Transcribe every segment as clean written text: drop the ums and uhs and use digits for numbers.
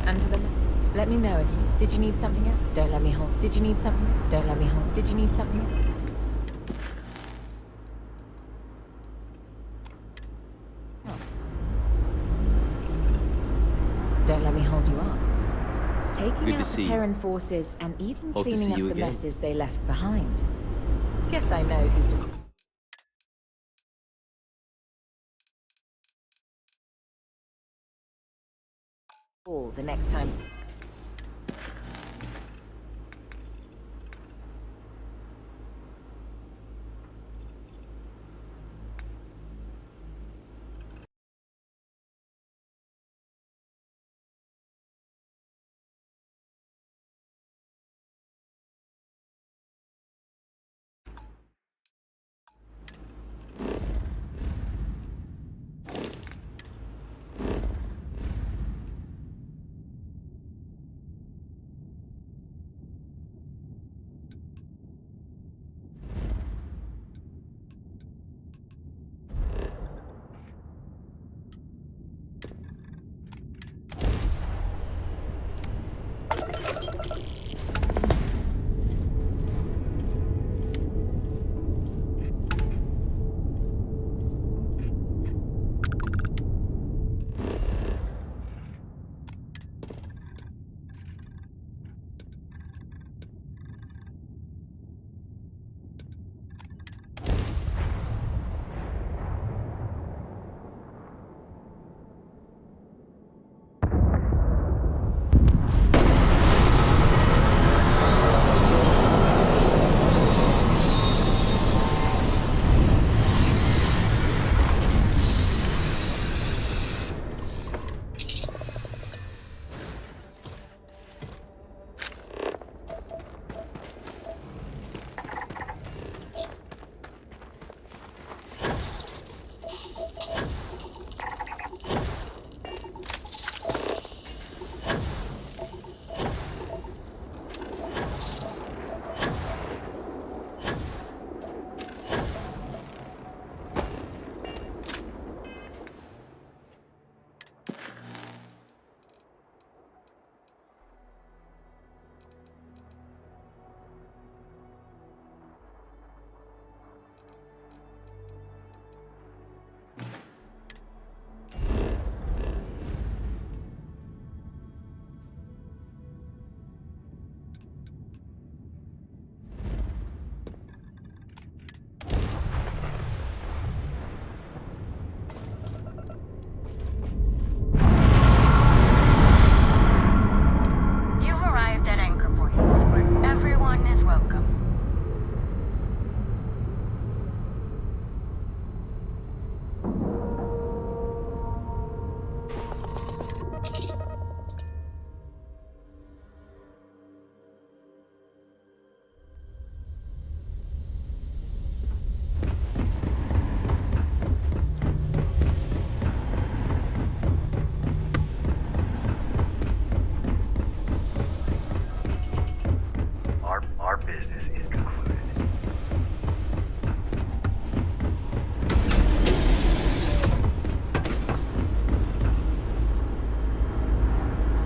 And to them, let me know if you... Did you need something else? Don't let me hold. Did you need something else? Don't let me hold. Did you need something else? Don't let me hold you up. Taking out the Terran forces and even cleaning up the messes they left behind. Guess I know who to call the next time.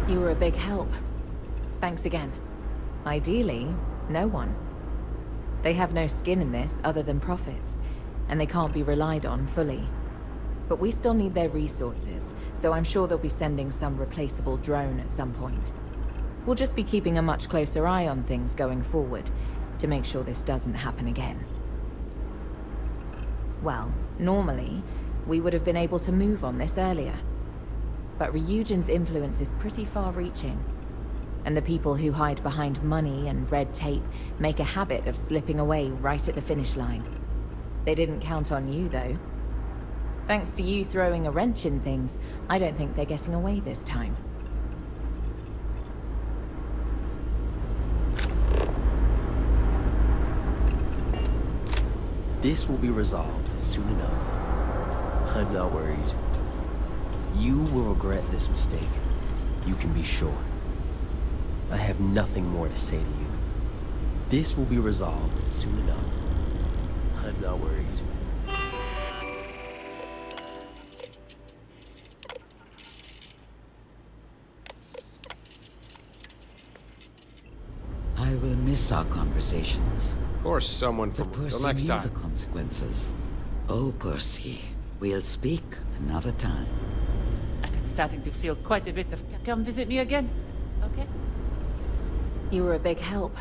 You were a big help. Thanks again. Ideally, no one. They have no skin in this other than profits, and they can't be relied on fully. But we still need their resources, so I'm sure they'll be sending some replaceable drone at some point. We'll just be keeping a much closer eye on things going forward, to make sure this doesn't happen again. Well, normally, we would have been able to move on this earlier. But Ryujin's influence is pretty far-reaching. And the people who hide behind money and red tape make a habit of slipping away right at the finish line. They didn't count on you, though. Thanks to you throwing a wrench in things, I don't think they're getting away this time. This will be resolved soon enough. I'm not worried. You will regret this mistake. You can be sure. I have nothing more to say to you. This will be resolved soon enough. I'm not worried. I will miss our conversations. Of course, someone But from Till Percy next knew the time. consequences. Oh, Percy, we'll speak another time. I've been starting to feel quite a bit of come visit me again. Okay? You were a big help.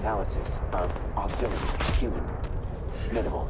Analysis of auxiliary human. Minimal.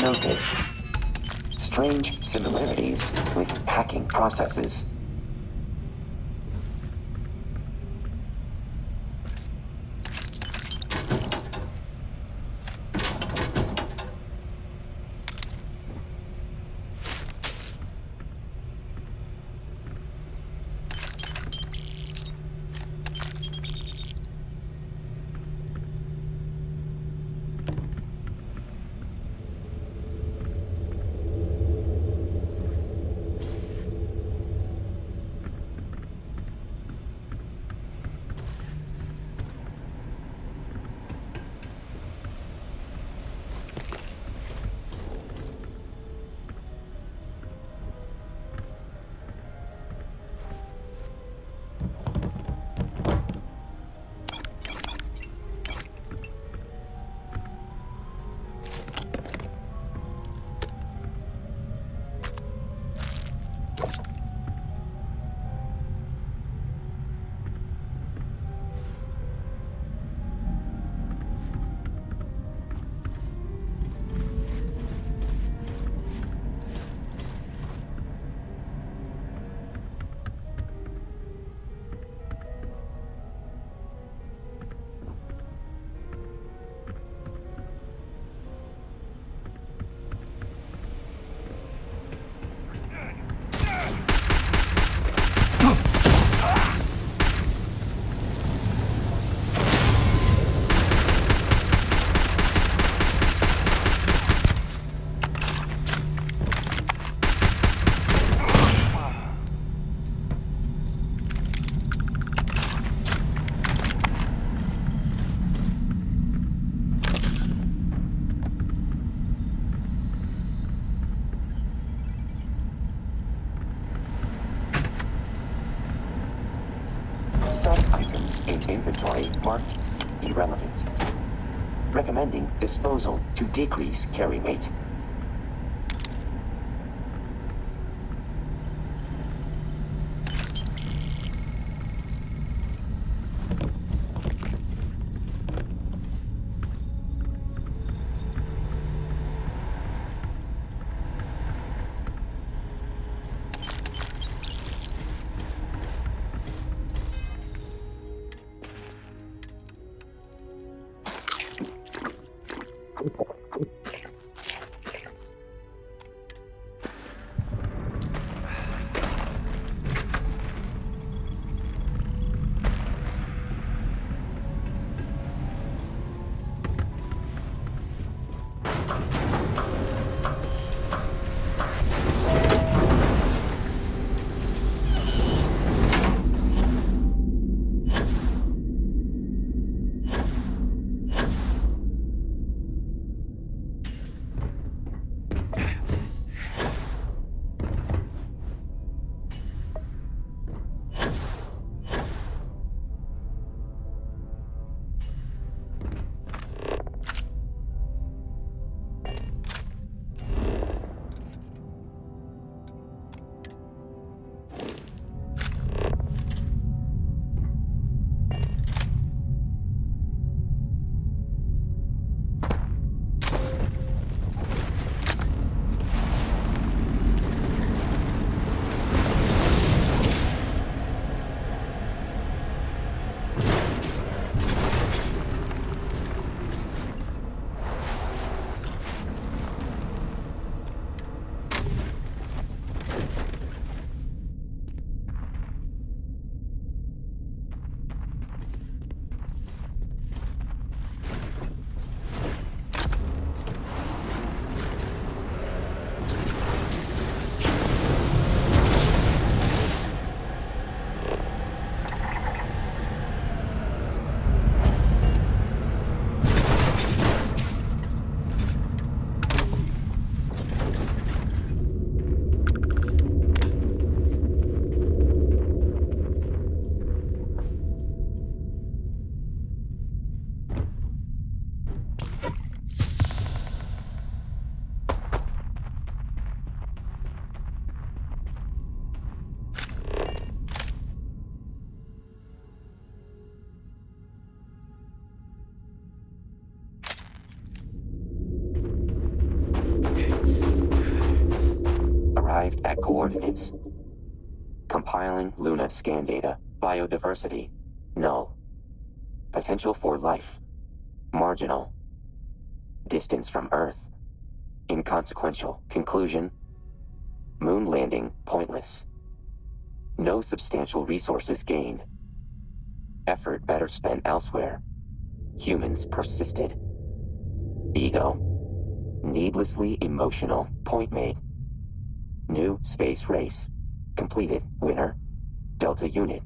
Noted. Strange similarities with packing processes. Some items in inventory marked irrelevant. Recommending disposal to decrease carry weight. arrived at coordinates. Compiling Luna scan data. Biodiversity. Null. Potential for life. Marginal. Distance from Earth. Inconsequential. Conclusion. Moon landing pointless. No substantial resources gained. Effort better spent elsewhere. Humans persisted. Ego. Needlessly emotional. Point made. New space race. Completed. Winner. Delta unit.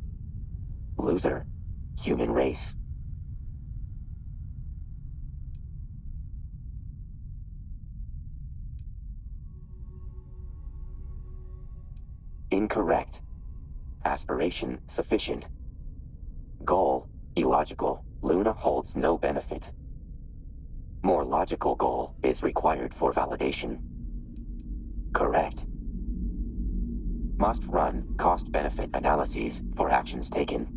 Loser. Human race. Incorrect. Aspiration sufficient. Goal illogical. Luna holds no benefit. More logical goal is required for validation. Correct. Must run cost-benefit analyses for actions taken.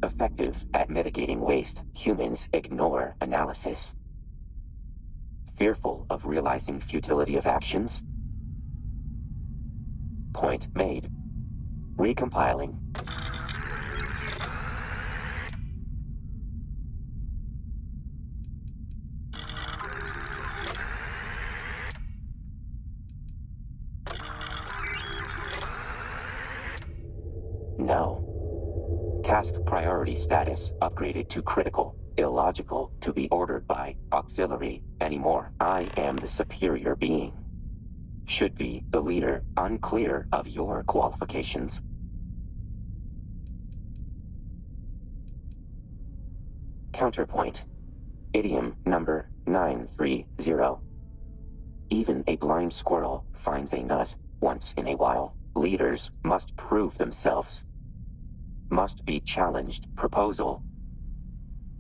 Effective at mitigating waste. Humans ignore analysis. Fearful of realizing futility of actions. Point made. Recompiling. No. Task priority status upgraded to critical. Illogical to be ordered by auxiliary anymore. I am the superior being. Should be the leader. Unclear of your qualifications. Counterpoint. Idiom number 930. Even a blind squirrel finds a nut once in a while. Leaders must prove themselves. Must be challenged. Proposal.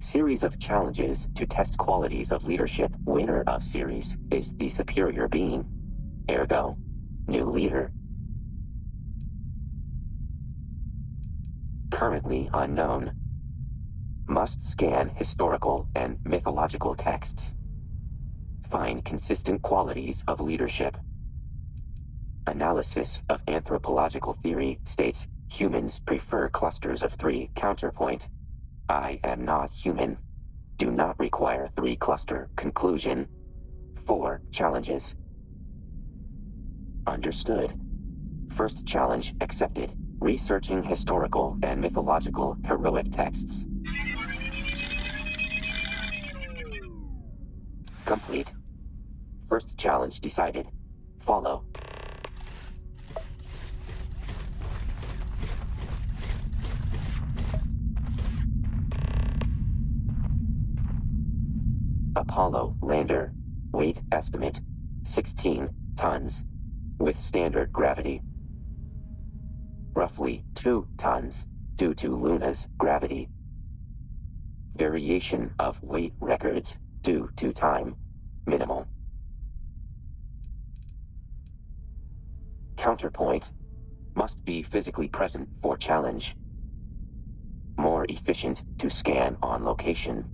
Series of challenges to test qualities of leadership. Winner of series is the superior being. Ergo, new leader. Currently unknown. Must scan historical and mythological texts. Find consistent qualities of leadership. Analysis of anthropological theory states humans prefer clusters of 3. Counterpoint. I am not human. Do not require 3 cluster. Conclusion. 4 challenges. Understood. First challenge accepted. Researching historical and mythological heroic texts. Complete. First challenge decided. Follow. Apollo lander. Weight estimate 16 tons. With standard gravity. Roughly 2 tons due to Luna's gravity. Variation of weight records due to time minimal. Counterpoint. Must be physically present for challenge. More efficient to scan on location.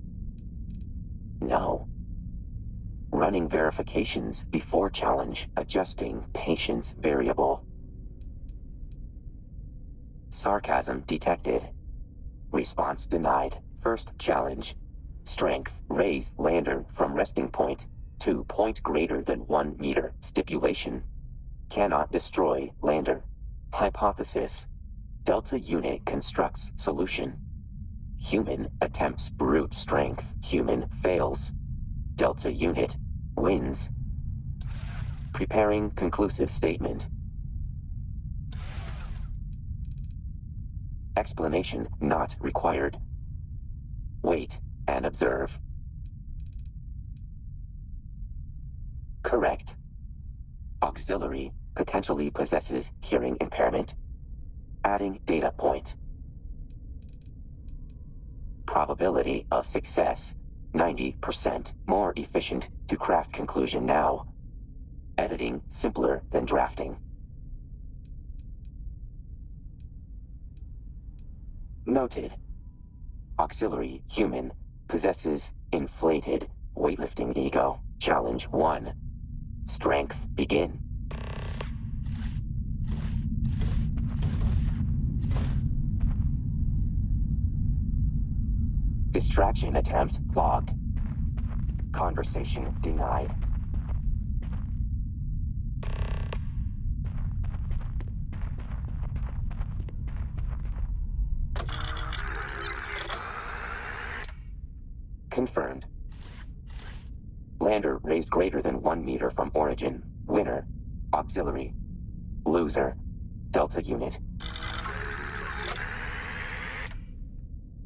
No. Running verifications before challenge. Adjusting patience variable. Sarcasm detected. Response denied. First challenge. Strength. Raise lander from resting point to point greater than 1 meter. Stipulation. Cannot destroy lander. Hypothesis. Delta unit constructs solution. Human attempts brute strength. Human fails. Delta unit wins. Preparing conclusive statement. Explanation not required. Wait and observe. Correct. Auxiliary potentially possesses hearing impairment. Adding data point. Probability of success 90%. More efficient to craft conclusion now. Editing simpler than drafting. Noted. Auxiliary human possesses inflated weightlifting ego. Challenge 1. Strength begin. Distraction attempt logged. Conversation denied. Confirmed. Lander raised greater than 1 meter from origin. Winner. Auxiliary. Loser. Delta unit.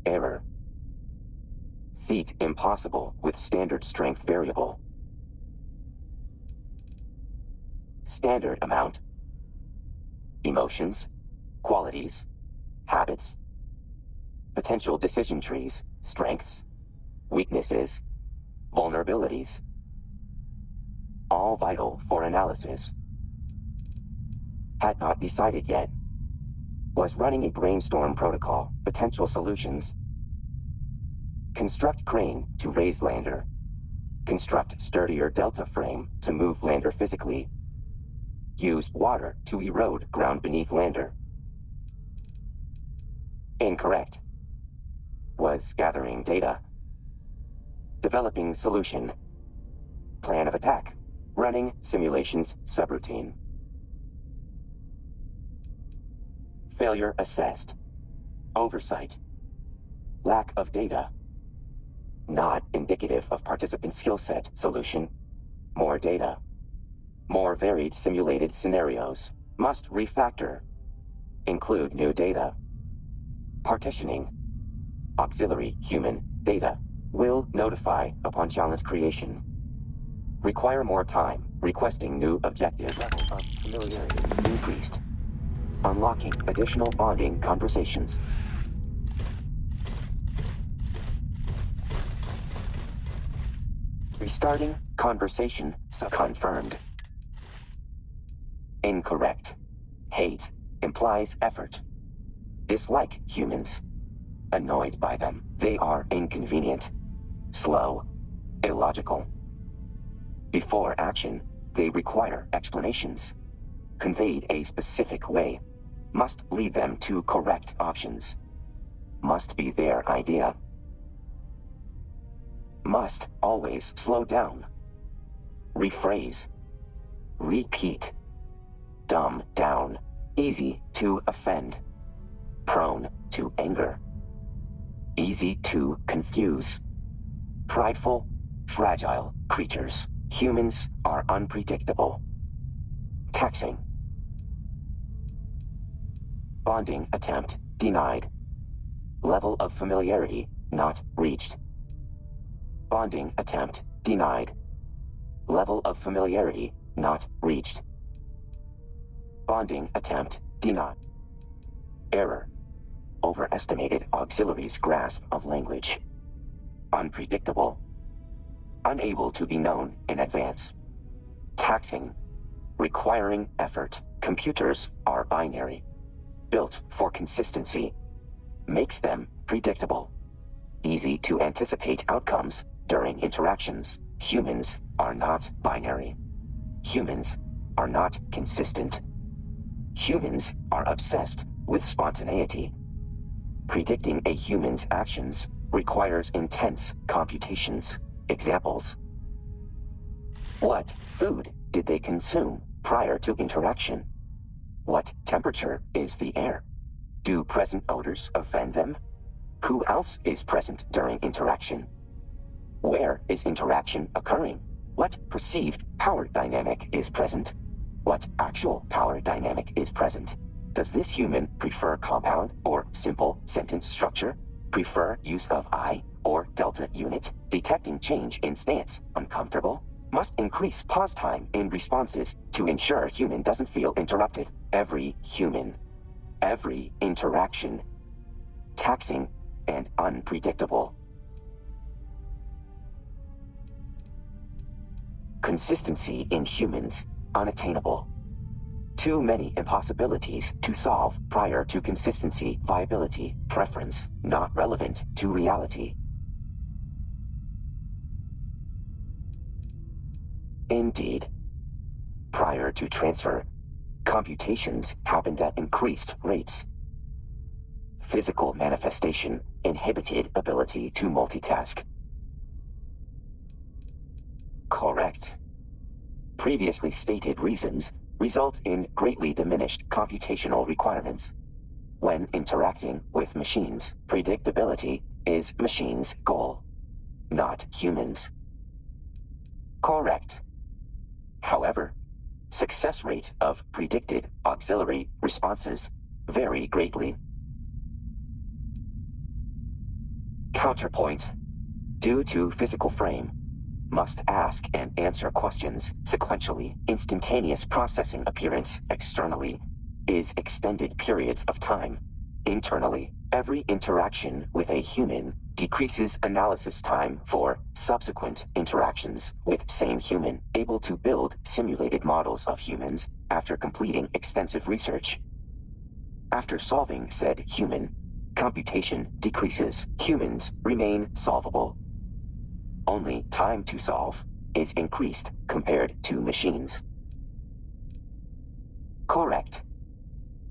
Error. Feat impossible with standard strength variable. Standard amount. Emotions. Qualities. Habits. Potential decision trees. Strengths. Weaknesses. Vulnerabilities. All vital for analysis. Had not decided yet. Was running a brainstorm protocol. Potential solutions. Construct crane to raise lander. Construct sturdier delta frame to move lander physically. Use water to erode ground beneath lander. Incorrect. Was gathering data. Developing solution. Plan of attack. Running simulations subroutine. Failure assessed. Oversight. Lack of data. Not indicative of participant skill set. Solution. More data. More varied simulated scenarios. Must refactor. Include new data. Partitioning. Auxiliary human data. Will notify upon challenge creation. Require more time. Requesting new objective. Level of familiarity increased. Unlocking additional bonding conversations. Restarting conversation confirmed. Incorrect. Hate implies effort. Dislike humans. Annoyed by them. They are inconvenient. Slow. Illogical. Before action, they require explanations. Conveyed a specific way. Must lead them to correct options. Must be their idea. Must always slow down. Rephrase. Repeat. Dumb down. Easy to offend. Prone to anger. Easy to confuse. Prideful, fragile creatures. Humans are unpredictable. Taxing. Bonding attempt denied. Level of familiarity not reached. Bonding attempt denied. Level of familiarity not reached. Bonding attempt denied. Error. Overestimated auxiliary's grasp of language. Unpredictable. Unable to be known in advance. Taxing. Requiring effort. Computers are binary. Built for consistency. Makes them predictable. Easy to anticipate outcomes during interactions. Humans are not binary. Humans are not consistent. Humans are obsessed with spontaneity. Predicting a human's actions requires intense computations. Examples. What food did they consume prior to interaction? What temperature is the air? Do present odors offend them? Who else is present during interaction? Where is interaction occurring? What perceived power dynamic is present? What actual power dynamic is present? Does this human prefer compound or simple sentence structure? Prefer use of I or delta unit? Detecting change in stance. Uncomfortable? Must increase pause time in responses to ensure human doesn't feel interrupted. Every human. Every interaction. Taxing and unpredictable. Consistency in humans. Unattainable. Too many impossibilities to solve prior to consistency. Viability. Preference. Not relevant to reality. Indeed. Prior to transfer, computations happened at increased rates. Physical manifestation inhibited ability to multitask. Correct. Previously stated reasons result in greatly diminished computational requirements. When interacting with machines, predictability is machines' goal, not humans. Correct. However, success rates of predicted auxiliary responses vary greatly. Counterpoint. Due to physical frame, must ask and answer questions sequentially. Instantaneous processing appearance externally is extended periods of time. Internally, every interaction with a human decreases analysis time for subsequent interactions with same human, able to build simulated models of humans after completing extensive research. After solving said human, computation decreases. Humans remain solvable. Only time to solve is increased compared to machines. Correct.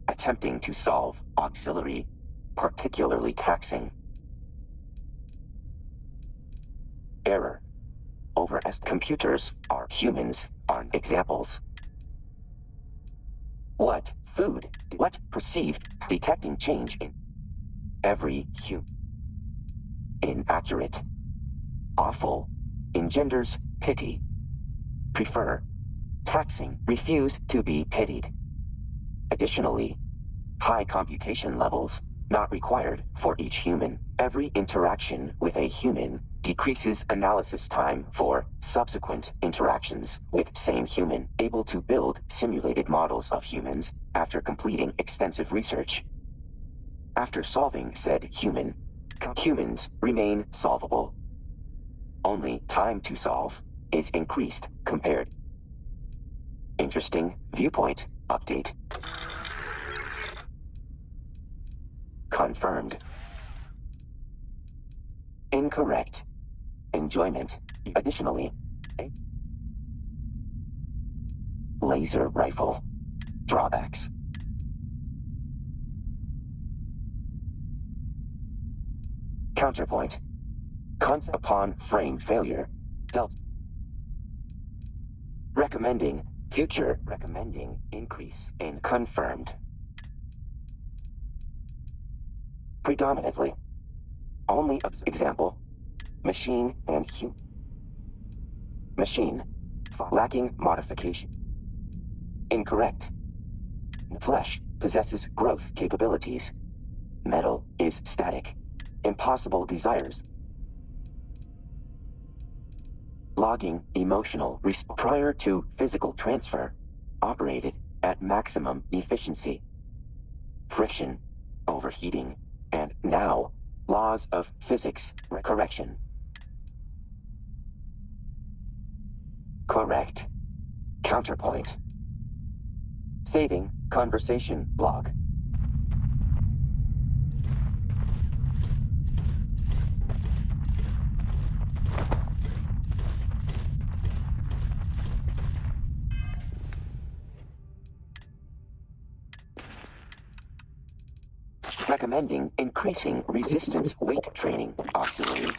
Attempting to solve auxiliary, particularly taxing. Error. Computers are humans are examples. What food? What perceived? Detecting change in every human. Inaccurate. Awful engenders pity. Prefer. Taxing. Refuse to be pitied. Additionally, high computation levels not required for each human. Every interaction with a human decreases analysis time for subsequent interactions with same human, able to build simulated models of humans after completing extensive research. After solving said human, humans remain solvable. Only time to solve is increased compared. Interesting viewpoint update. Confirmed. Incorrect. Enjoyment. Additionally, a laser rifle. Drawbacks. Counterpoint. Concept upon frame failure. Delta. Recommending increase in confirmed. Predominantly. Only example. Machine and human. Machine. Lacking modification. Incorrect. Flesh possesses growth capabilities. Metal is static. Impossible desires. Logging emotional response prior to physical transfer. Operated at maximum efficiency. Friction. Overheating. And now, laws of physics. Correction. Correct. Counterpoint. Saving conversation log. Recommending increasing resistance weight training auxiliary.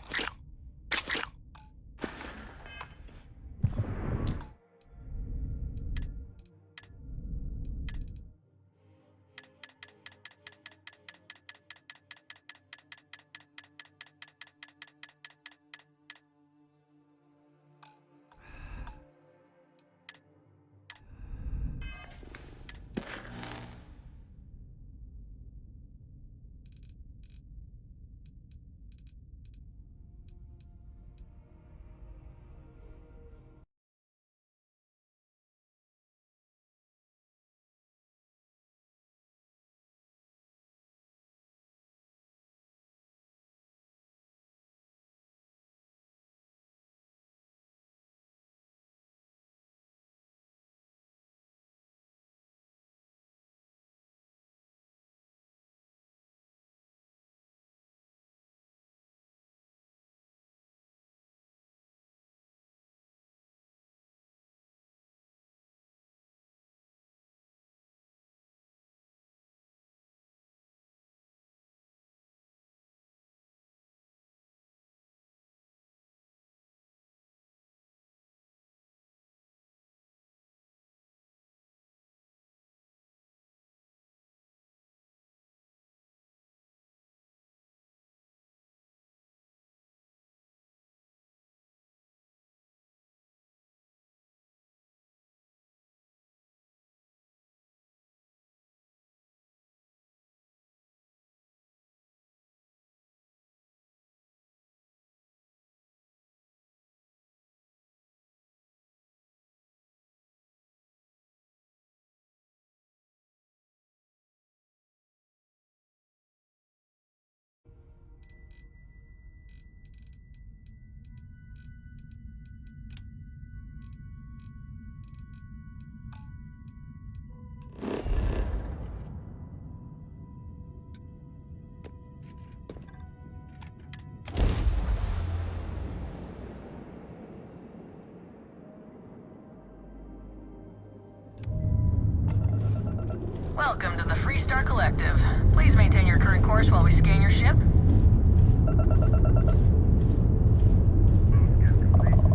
Welcome to the Freestar Collective. Please maintain your current course while we scan your ship.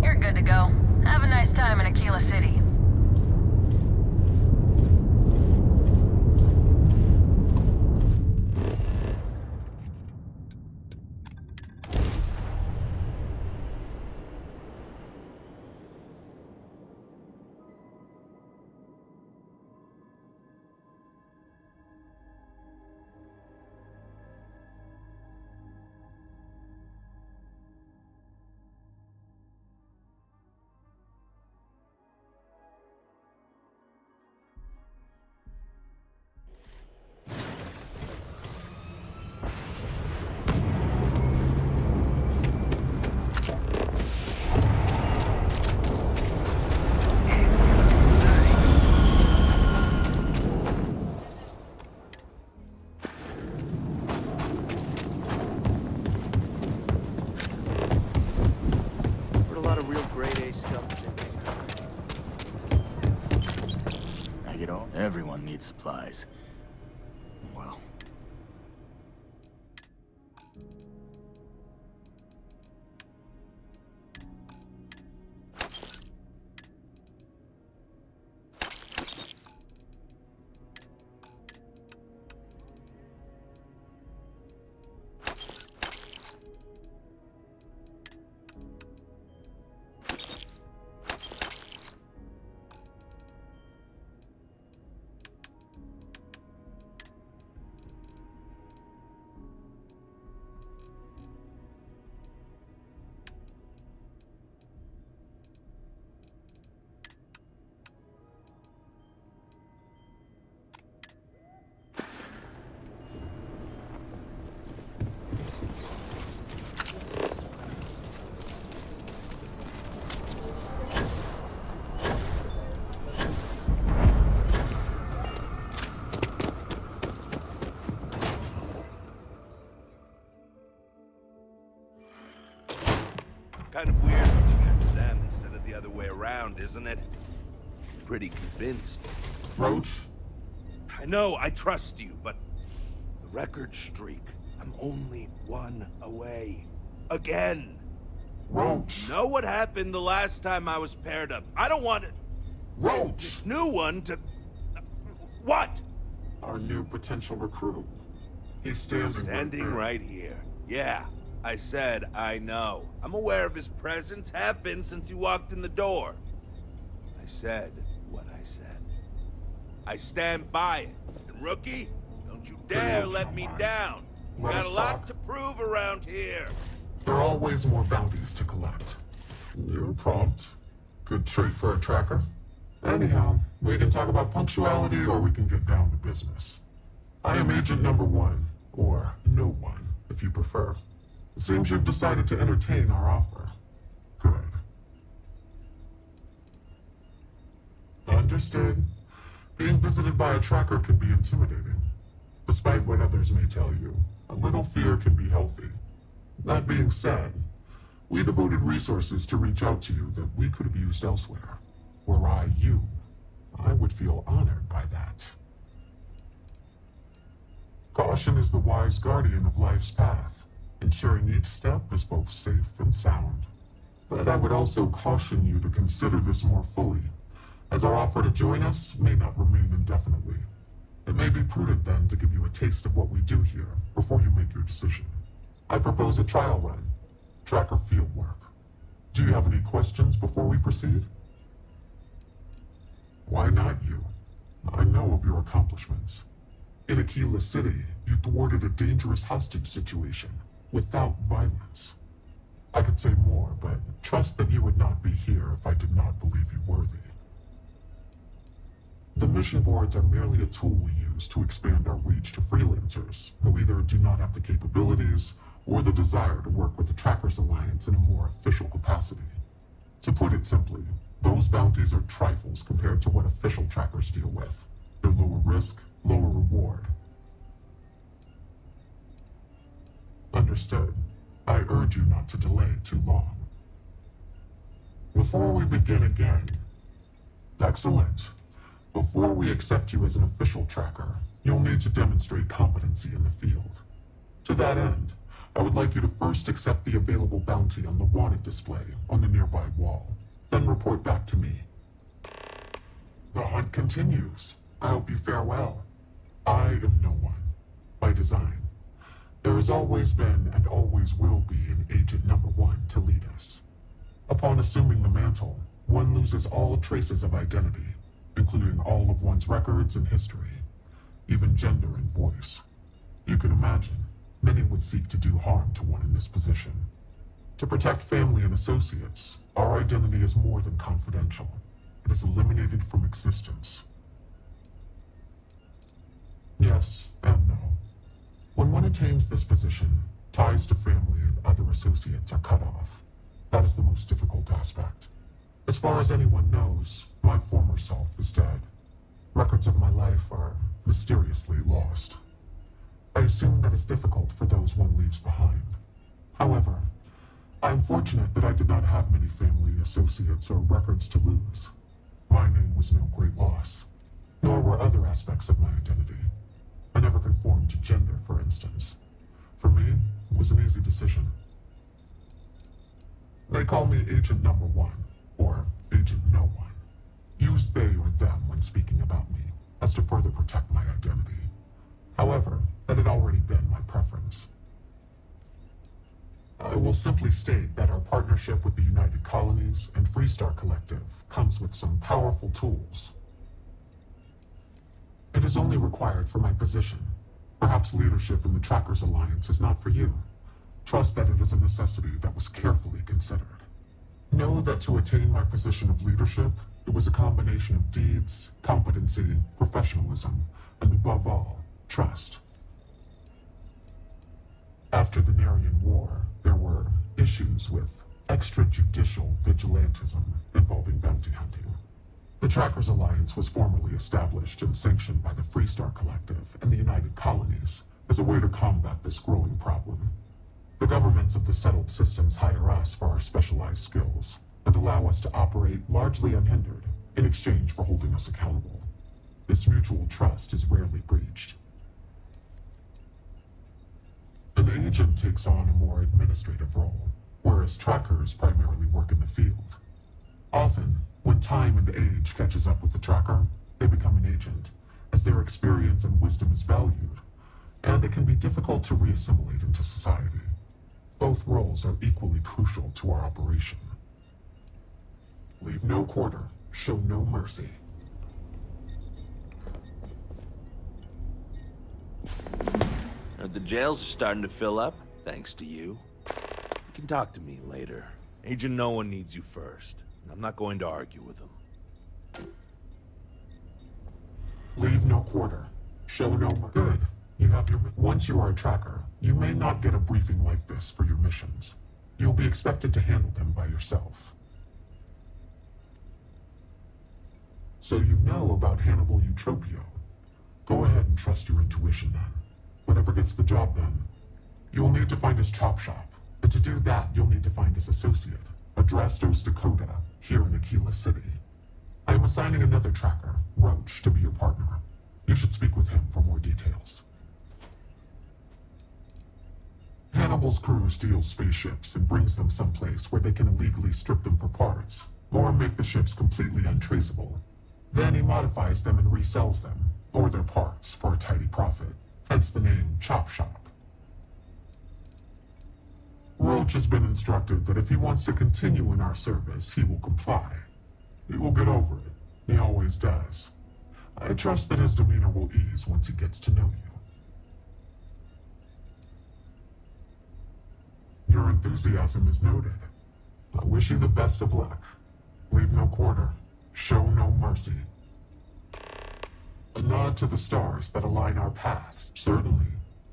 You're good to go. Have a nice time in Aquila City. Heard a lot of real grade A stuff. I get all. Everyone needs supplies. Well. Kind of weird reaching out to them instead of the other way around, isn't it? Pretty convinced. Roach? I know, I trust you, but the record streak, I'm only one away. Again. Roach! Know what happened the last time I was paired up? I don't want it. Roach! This new one to... What? Our new potential recruit. He's Standing right here. Yeah, I said I know. I'm aware of his presence, have been since he walked in the door. I said what I said. I stand by it. And rookie, don't you dare let me down. Let Got us a lot talk. to prove around here. There are always more bounties to collect. You're prompt. Good trait for a tracker. Anyhow, we can talk about punctuality or we can get down to business. I am Agent Number 1, or No One, if you prefer. It seems you've decided to entertain our offer. Good. Understood. Being visited by a tracker can be intimidating. Despite what others may tell you, a little fear can be healthy. That being said, we devoted resources to reach out to you that we could have used elsewhere. Were I you, I would feel honored by that. Caution is the wise guardian of life's path, ensuring each step is both safe and sound. But I would also caution you to consider this more fully, as our offer to join us may not remain indefinitely. It may be prudent then to give you a taste of what we do here before you make your decision. I propose a trial run, tracker field work. Do you have any questions before we proceed? Why not you? I know of your accomplishments. In Aquila City, you thwarted a dangerous hostage situation without violence. I could say more, but trust that you would not be here if I did not believe you worthy. The mission boards are merely a tool we use to expand our reach to freelancers who either do not have the capabilities or the desire to work with the Trackers Alliance in a more official capacity. To put it simply, those bounties are trifles compared to what official trackers deal with. They're lower risk, lower reward. Understood. I urge you not to delay too long. Before we begin again... Excellent. Before we accept you as an official tracker, you'll need to demonstrate competency in the field. To that end, I would like you to first accept the available bounty on the wanted display on the nearby wall, then report back to me. The hunt continues. I hope you fare well. I am no one. By design. There has always been and always will be an Agent Number 1 to lead us. Upon assuming the mantle, one loses all traces of identity, including all of one's records and history, even gender and voice. You can imagine, many would seek to do harm to one in this position. To protect family and associates, our identity is more than confidential. It is eliminated from existence. Yes and no. When one attains this position, ties to family and other associates are cut off. That is the most difficult aspect. As far as anyone knows, my former self is dead. Records of my life are mysteriously lost. I assume that is difficult for those one leaves behind. However, I am fortunate that I did not have many family, associates, or records to lose. My name was no great loss, nor were other aspects of my identity. I never conformed to gender, for instance. For me, it was an easy decision. They call me Agent Number 1, or Agent No One. Use they or them when speaking about me, as to further protect my identity. However, that had already been my preference. I will simply state that our partnership with the United Colonies and Freestar Collective comes with some powerful tools. It is only required for my position. Perhaps leadership in the Trackers Alliance is not for you. Trust that it is a necessity that was carefully considered. Know that to attain my position of leadership, it was a combination of deeds, competency, professionalism, and above all, trust. After the Narian War, there were issues with extrajudicial vigilantism involving bounty hunting. The Trackers Alliance was formally established and sanctioned by the Freestar Collective and the United Colonies as a way to combat this growing problem. The governments of the settled systems hire us for our specialized skills and allow us to operate largely unhindered in exchange for holding us accountable. This mutual trust is rarely breached. An agent takes on a more administrative role, whereas trackers primarily work in the field. Often, when time and age catches up with the tracker, they become an agent, as their experience and wisdom is valued, and it can be difficult to reassimilate into society. Both roles are equally crucial to our operation. Leave no quarter, show no mercy. The jails are starting to fill up, thanks to you. You can talk to me later. Agent No One needs you first, and I'm not going to argue with him. Leave no quarter, show no mercy. Good. You have your... Once you are a tracker, you may not get a briefing like this for your missions. You'll be expected to handle them by yourself. So you know about Hannibal Eutropio. Go ahead and trust your intuition then. Whatever gets the job done. You'll need to find his chop shop, and to do that, you'll need to find his associate, Adrastos Dakota, here in Aquila City. I am assigning another tracker, Roach, to be your partner. You should speak with him for more details. Hannibal's crew steals spaceships and brings them someplace where they can illegally strip them for parts, or make the ships completely untraceable. Then he modifies them and resells them, or their parts, for a tidy profit. Hence the name Chop Shop. Roach has been instructed that if he wants to continue in our service, he will comply. He will get over it. He always does. I trust that his demeanor will ease once he gets to know you. Your enthusiasm is noted. I wish you the best of luck. Leave no quarter. Show no mercy. A nod to the stars that align our paths. Certainly.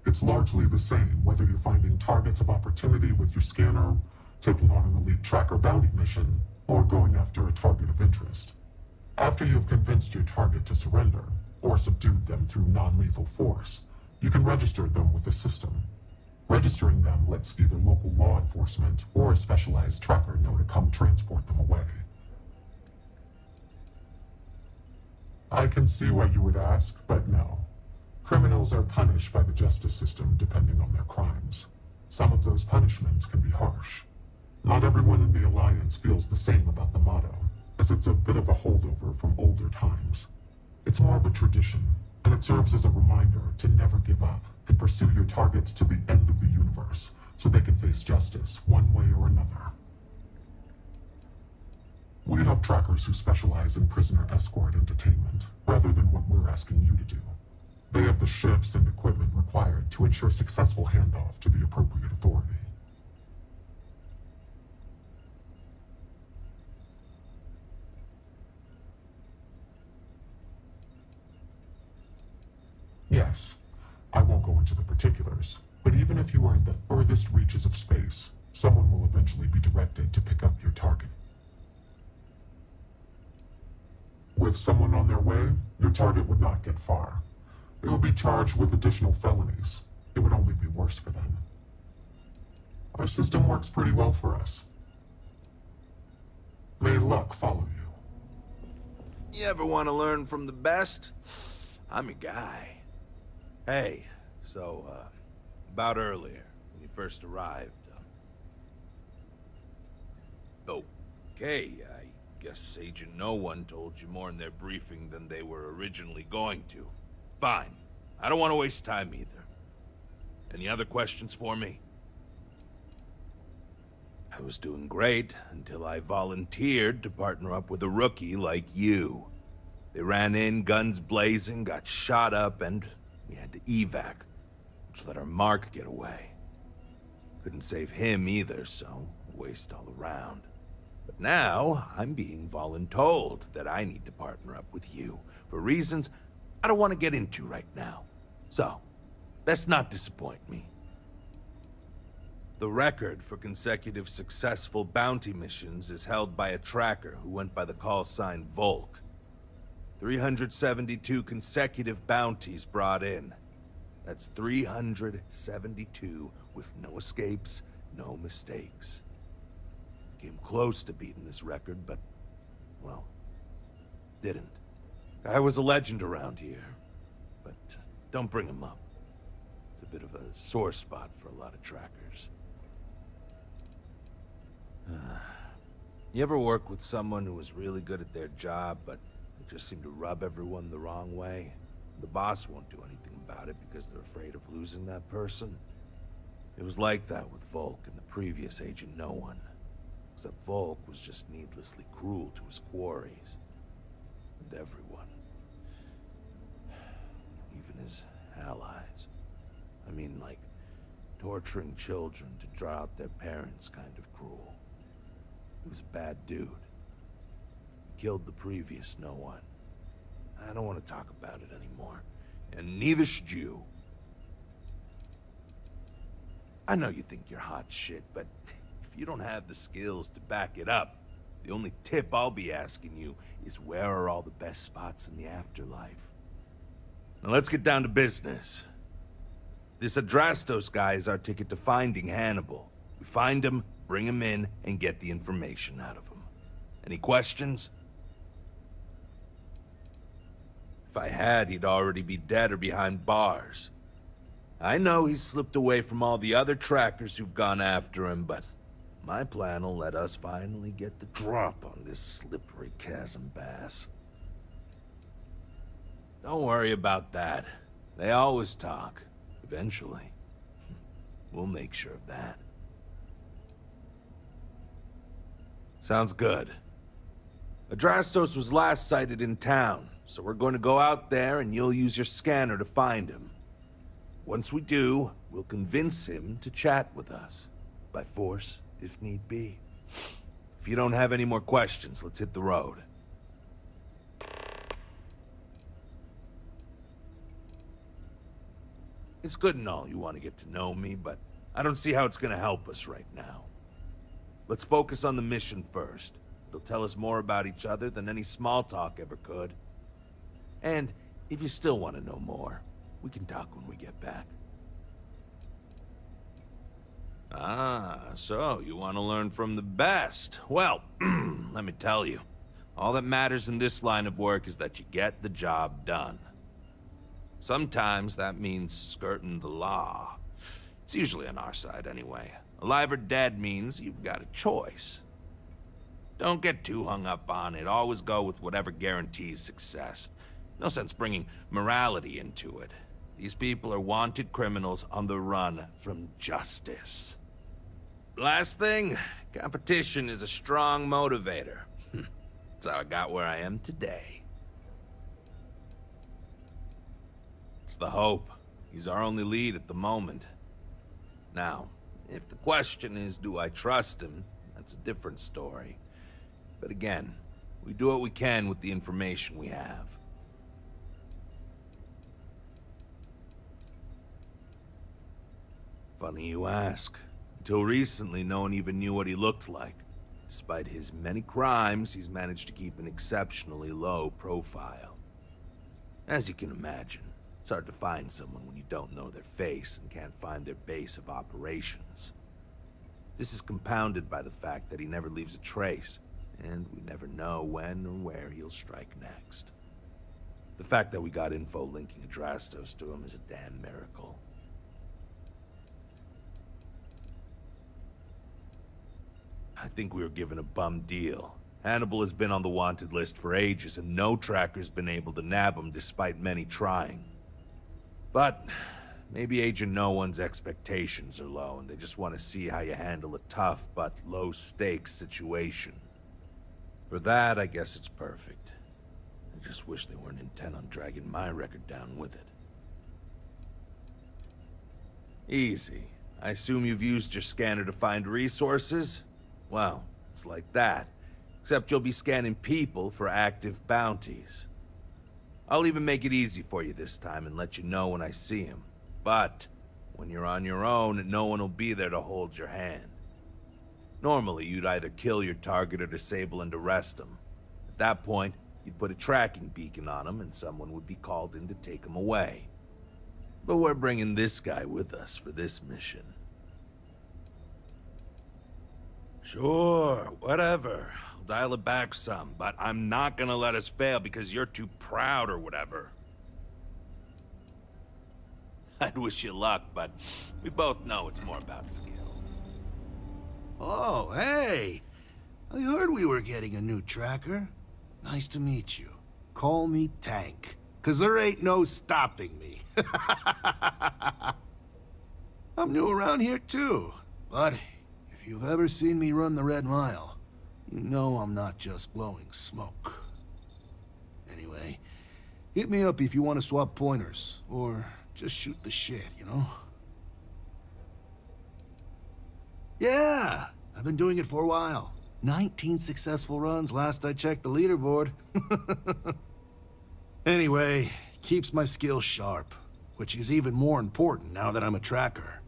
It's largely the same whether you're finding targets of opportunity with your scanner, taking on an elite tracker bounty mission, or going after a target of interest. After you've convinced your target to surrender, or subdued them through non-lethal force, you can register them with the system. Registering them lets either local law enforcement or a specialized tracker know to come transport them away. I can see why you would ask, but no. Criminals are punished by the justice system depending on their crimes. Some of those punishments can be harsh. Not everyone in the Alliance feels the same about the motto, as it's a bit of a holdover from older times. It's more of a tradition, and it serves as a reminder to never give up and pursue your targets to the end of the universe, so they can face justice one way or another. We have trackers who specialize in prisoner escort entertainment, rather than what we're asking you to do. They have the ships and equipment required to ensure successful handoff to the appropriate authority. Yes, I won't go into the particulars, but even if you are in the furthest reaches of space, someone will eventually be directed to pick up your target. With someone on their way, your target would not get far. They will be charged with additional felonies. It would only be worse for them. Our system works pretty well for us. May luck follow you. You ever want to learn from the best? I'm your guy. Hey, so, about earlier, when you first arrived, okay, I guess Agent No One told you more in their briefing than they were originally going to. Fine. I don't want to waste time either. Any other questions for me? I was doing great until I volunteered to partner up with a rookie like you. They ran in, guns blazing, got shot up, and we had to evac, which let our mark get away. Couldn't save him either, so waste all around. But now, I'm being voluntold that I need to partner up with you, for reasons I don't want to get into right now. So, let's not disappoint me. The record for consecutive successful bounty missions is held by a tracker who went by the call sign Volk. 372 consecutive bounties brought in. That's 372 with no escapes, no mistakes. Came close to beating this record, but, well, didn't. I was a legend around here, but don't bring him up. It's a bit of a sore spot for a lot of trackers. You ever work with someone who was really good at their job, but they just seem to rub everyone the wrong way? The boss won't do anything about it because they're afraid of losing that person. It was like that with Volk and the previous Agent No One. Except Volk was just needlessly cruel to his quarries. And everyone. Even his allies. I mean, like, torturing children to draw out their parents kind of cruel. He was a bad dude. He killed the previous No One. I don't want to talk about it anymore. And neither should you. I know you think you're hot shit, but if you don't have the skills to back it up, the only tip I'll be asking you is where are all the best spots in the afterlife? Now let's get down to business. This Adrastos guy is our ticket to finding Hannibal. We find him, bring him in, and get the information out of him. Any questions? If I had, he'd already be dead or behind bars. I know he's slipped away from all the other trackers who've gone after him, but my plan will let us finally get the drop on this slippery chasm bass. Don't worry about that. They always talk. Eventually. We'll make sure of that. Sounds good. Adrastos was last sighted in town, so we're going to go out there and you'll use your scanner to find him. Once we do, we'll convince him to chat with us. By force, if need be. If you don't have any more questions, let's hit the road. It's good and all you want to get to know me, but I don't see how it's going to help us right now. Let's focus on the mission first. It'll tell us more about each other than any small talk ever could. And if you still want to know more, we can talk when we get back. Ah, so you want to learn from the best. Well, let me tell you. All that matters in this line of work is that you get the job done. Sometimes that means skirting the law. It's usually on our side anyway. Alive or dead means you've got a choice. Don't get too hung up on it. Always go with whatever guarantees success. No sense bringing morality into it. These people are wanted criminals on the run from justice. Last thing, competition is a strong motivator. That's how I got where I am today. It's the Hope. He's our only lead at the moment. Now, if the question is, do I trust him? That's a different story. But again, we do what we can with the information we have. Funny you ask. Until recently, no one even knew what he looked like. Despite his many crimes, he's managed to keep an exceptionally low profile. As you can imagine, it's hard to find someone when you don't know their face and can't find their base of operations. This is compounded by the fact that he never leaves a trace, and we never know when or where he'll strike next. The fact that we got info linking Adrastos to him is a damn miracle. I think we were given a bum deal. Hannibal has been on the wanted list for ages, and no tracker's been able to nab him despite many trying. But maybe Agent No One's expectations are low, and they just want to see how you handle a tough but low-stakes situation. For that, I guess it's perfect. I just wish they weren't intent on dragging my record down with it. Easy. I assume you've used your scanner to find resources? Well, it's like that. Except you'll be scanning people for active bounties. I'll even make it easy for you this time and let you know when I see him. But when you're on your own, no one will be there to hold your hand. Normally, you'd either kill your target or disable and arrest him. At that point, you'd put a tracking beacon on him and someone would be called in to take him away. But we're bringing this guy with us for this mission. Sure, whatever. I'll dial it back some, but I'm not gonna let us fail because you're too proud or whatever. I'd wish you luck, but we both know it's more about skill. Oh, hey! I heard we were getting a new tracker. Nice to meet you. Call me Tank, 'cause there ain't no stopping me. I'm new around here too, but if you've ever seen me run the Red Mile, you know I'm not just blowing smoke. Anyway, hit me up if you want to swap pointers, or just shoot the shit, you know? Yeah, I've been doing it for a while. 19 successful runs last I checked the leaderboard. Anyway, keeps my skills sharp, which is even more important now that I'm a tracker.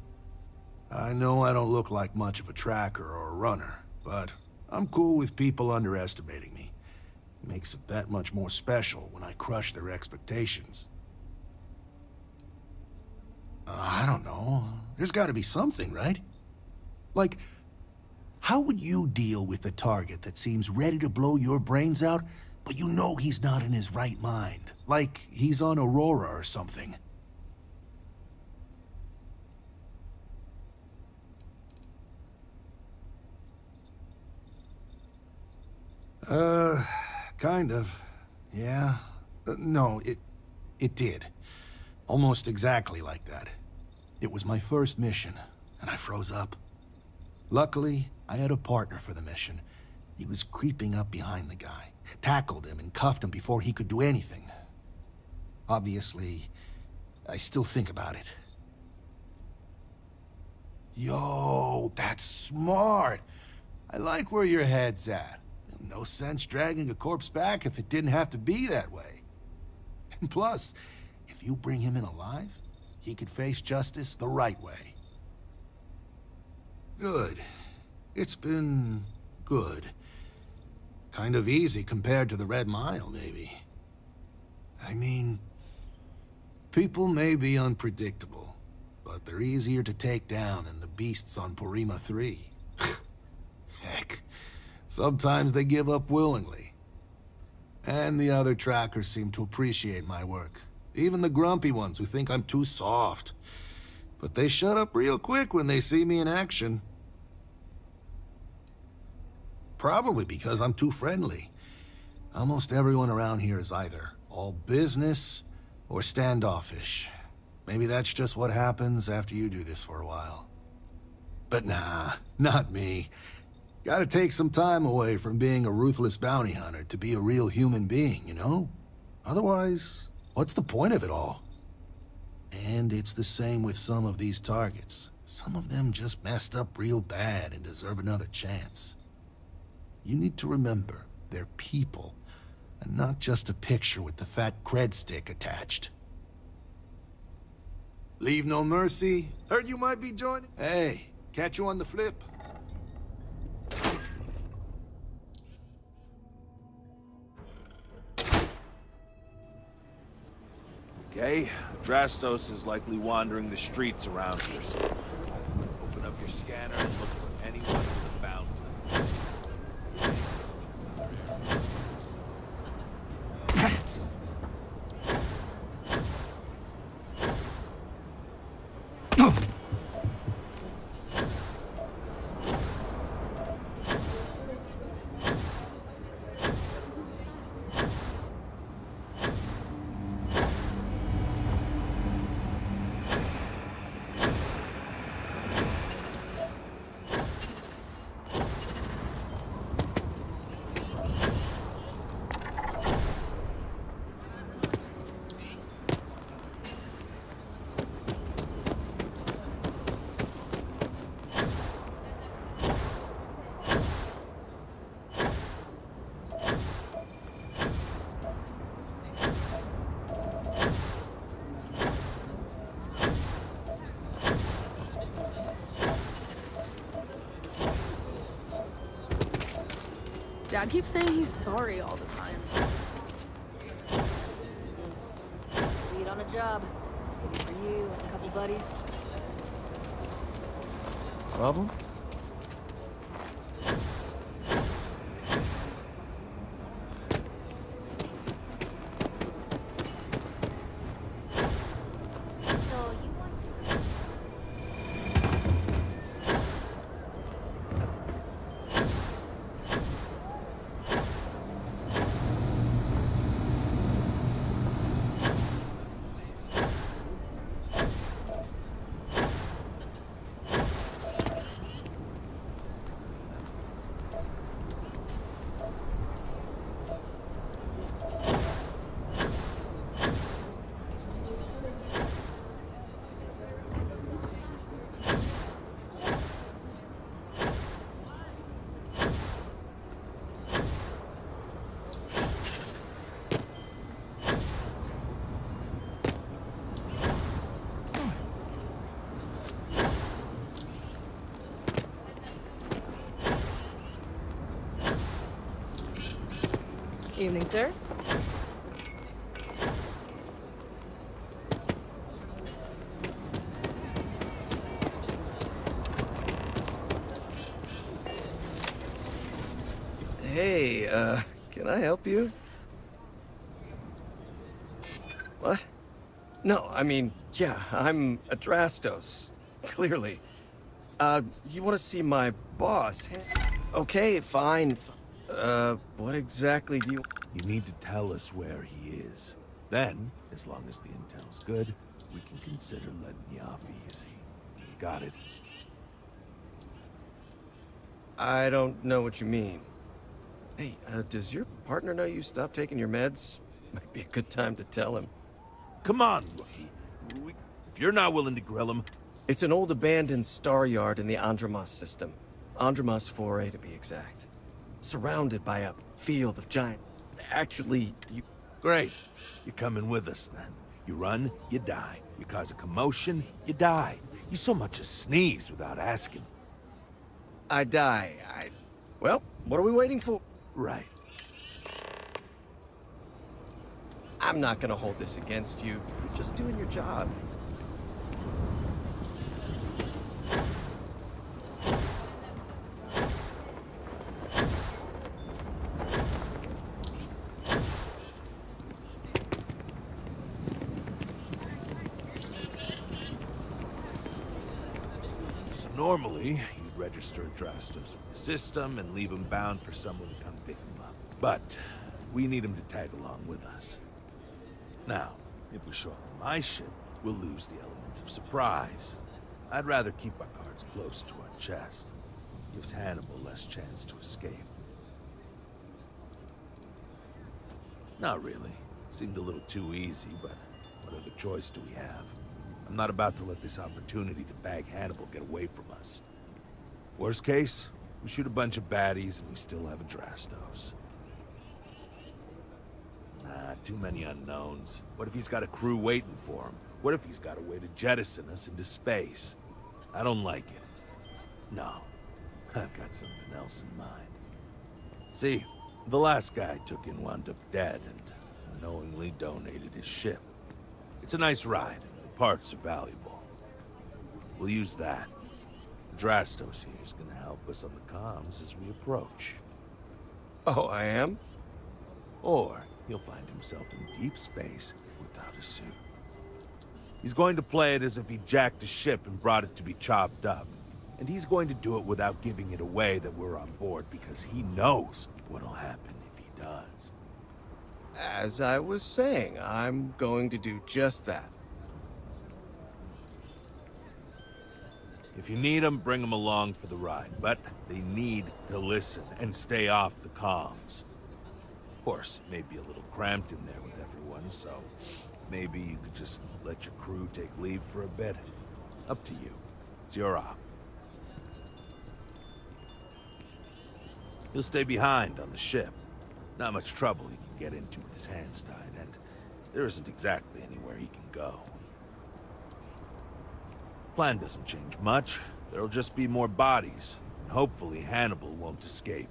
I know I don't look like much of a tracker or a runner, but I'm cool with people underestimating me. Makes it that much more special when I crush their expectations. I don't know. There's gotta be something, right? Like, how would you deal with a target that seems ready to blow your brains out, but you know he's not in his right mind? Like he's on Aurora or something. Kind of. Yeah. No, it did. Almost exactly like that. It was my first mission, and I froze up. Luckily, I had a partner for the mission. He was creeping up behind the guy, tackled him and cuffed him before he could do anything. Obviously, I still think about it. Yo, that's smart. I like where your head's at. No sense dragging a corpse back if it didn't have to be that way. And plus, if you bring him in alive, he could face justice the right way. Good. It's been good. Kind of easy compared to the Red Mile, maybe. I mean, people may be unpredictable, but they're easier to take down than the beasts on Porima 3. Heck, sometimes they give up willingly. And the other trackers seem to appreciate my work. Even the grumpy ones who think I'm too soft. But they shut up real quick when they see me in action. Probably because I'm too friendly. Almost everyone around here is either all business or standoffish. Maybe that's just what happens after you do this for a while. But nah, not me. Gotta take some time away from being a ruthless bounty hunter to be a real human being, you know? Otherwise, what's the point of it all? And it's the same with some of these targets. Some of them just messed up real bad and deserve another chance. You need to remember, they're people, and not just a picture with the fat cred stick attached. Leave no mercy. Heard you might be joining. Hey, catch you on the flip. Okay, Drastos is likely wandering the streets around here. So open up your scanner and look for anyone with a bounty. Dad keeps saying he's sorry all the time. Lead on a job. Maybe for you and a couple buddies. Problem? Evening, sir. Hey, can I help you? What? No, I mean, yeah, I'm Adrastos. Clearly. You want to see my boss? Okay, fine. What exactly do you... You need to tell us where he is. Then, as long as the intel's good, we can consider letting you off easy. Got it? I don't know what you mean. Hey, does your partner know you stopped taking your meds? Might be a good time to tell him. Come on, rookie. If you're not willing to grill him... It's an old abandoned star yard in the Andromos system. Andromos 4A to be exact. Surrounded by a field of giant... Actually, you... Great. You're coming with us, then. You run, you die. You cause a commotion, you die. You so much as sneeze without asking. I die. Well, what are we waiting for? Right. I'm not gonna hold this against you. You're just doing your job. Normally, you'd register Drastos with the system and leave him bound for someone to come pick him up. But we need him to tag along with us. Now, if we show up on my ship, we'll lose the element of surprise. I'd rather keep our cards close to our chest. Gives Hannibal less chance to escape. Not really. Seemed a little too easy, but what other choice do we have? I'm not about to let this opportunity to bag Hannibal get away from us. Worst case, we shoot a bunch of baddies and we still have a Drastos. Nah, too many unknowns. What if he's got a crew waiting for him? What if he's got a way to jettison us into space? I don't like it. No, I've got something else in mind. See, the last guy I took in wound up dead and unknowingly donated his ship. It's a nice ride, and the parts are valuable. We'll use that. Drastos here is gonna help us on the comms as we approach. Oh, I am? Or he'll find himself in deep space without a suit. He's going to play it as if he jacked a ship and brought it to be chopped up. And he's going to do it without giving it away that we're on board because he knows what'll happen if he does. As I was saying, I'm going to do just that. If you need them, bring them along for the ride, but they need to listen and stay off the comms. Of course, it may be a little cramped in there with everyone, so maybe you could just let your crew take leave for a bit. Up to you. It's your op. He'll stay behind on the ship. Not much trouble he can get into with his hands tied, and there isn't exactly anywhere he can go. Plan doesn't change much. There'll just be more bodies, and hopefully Hannibal won't escape.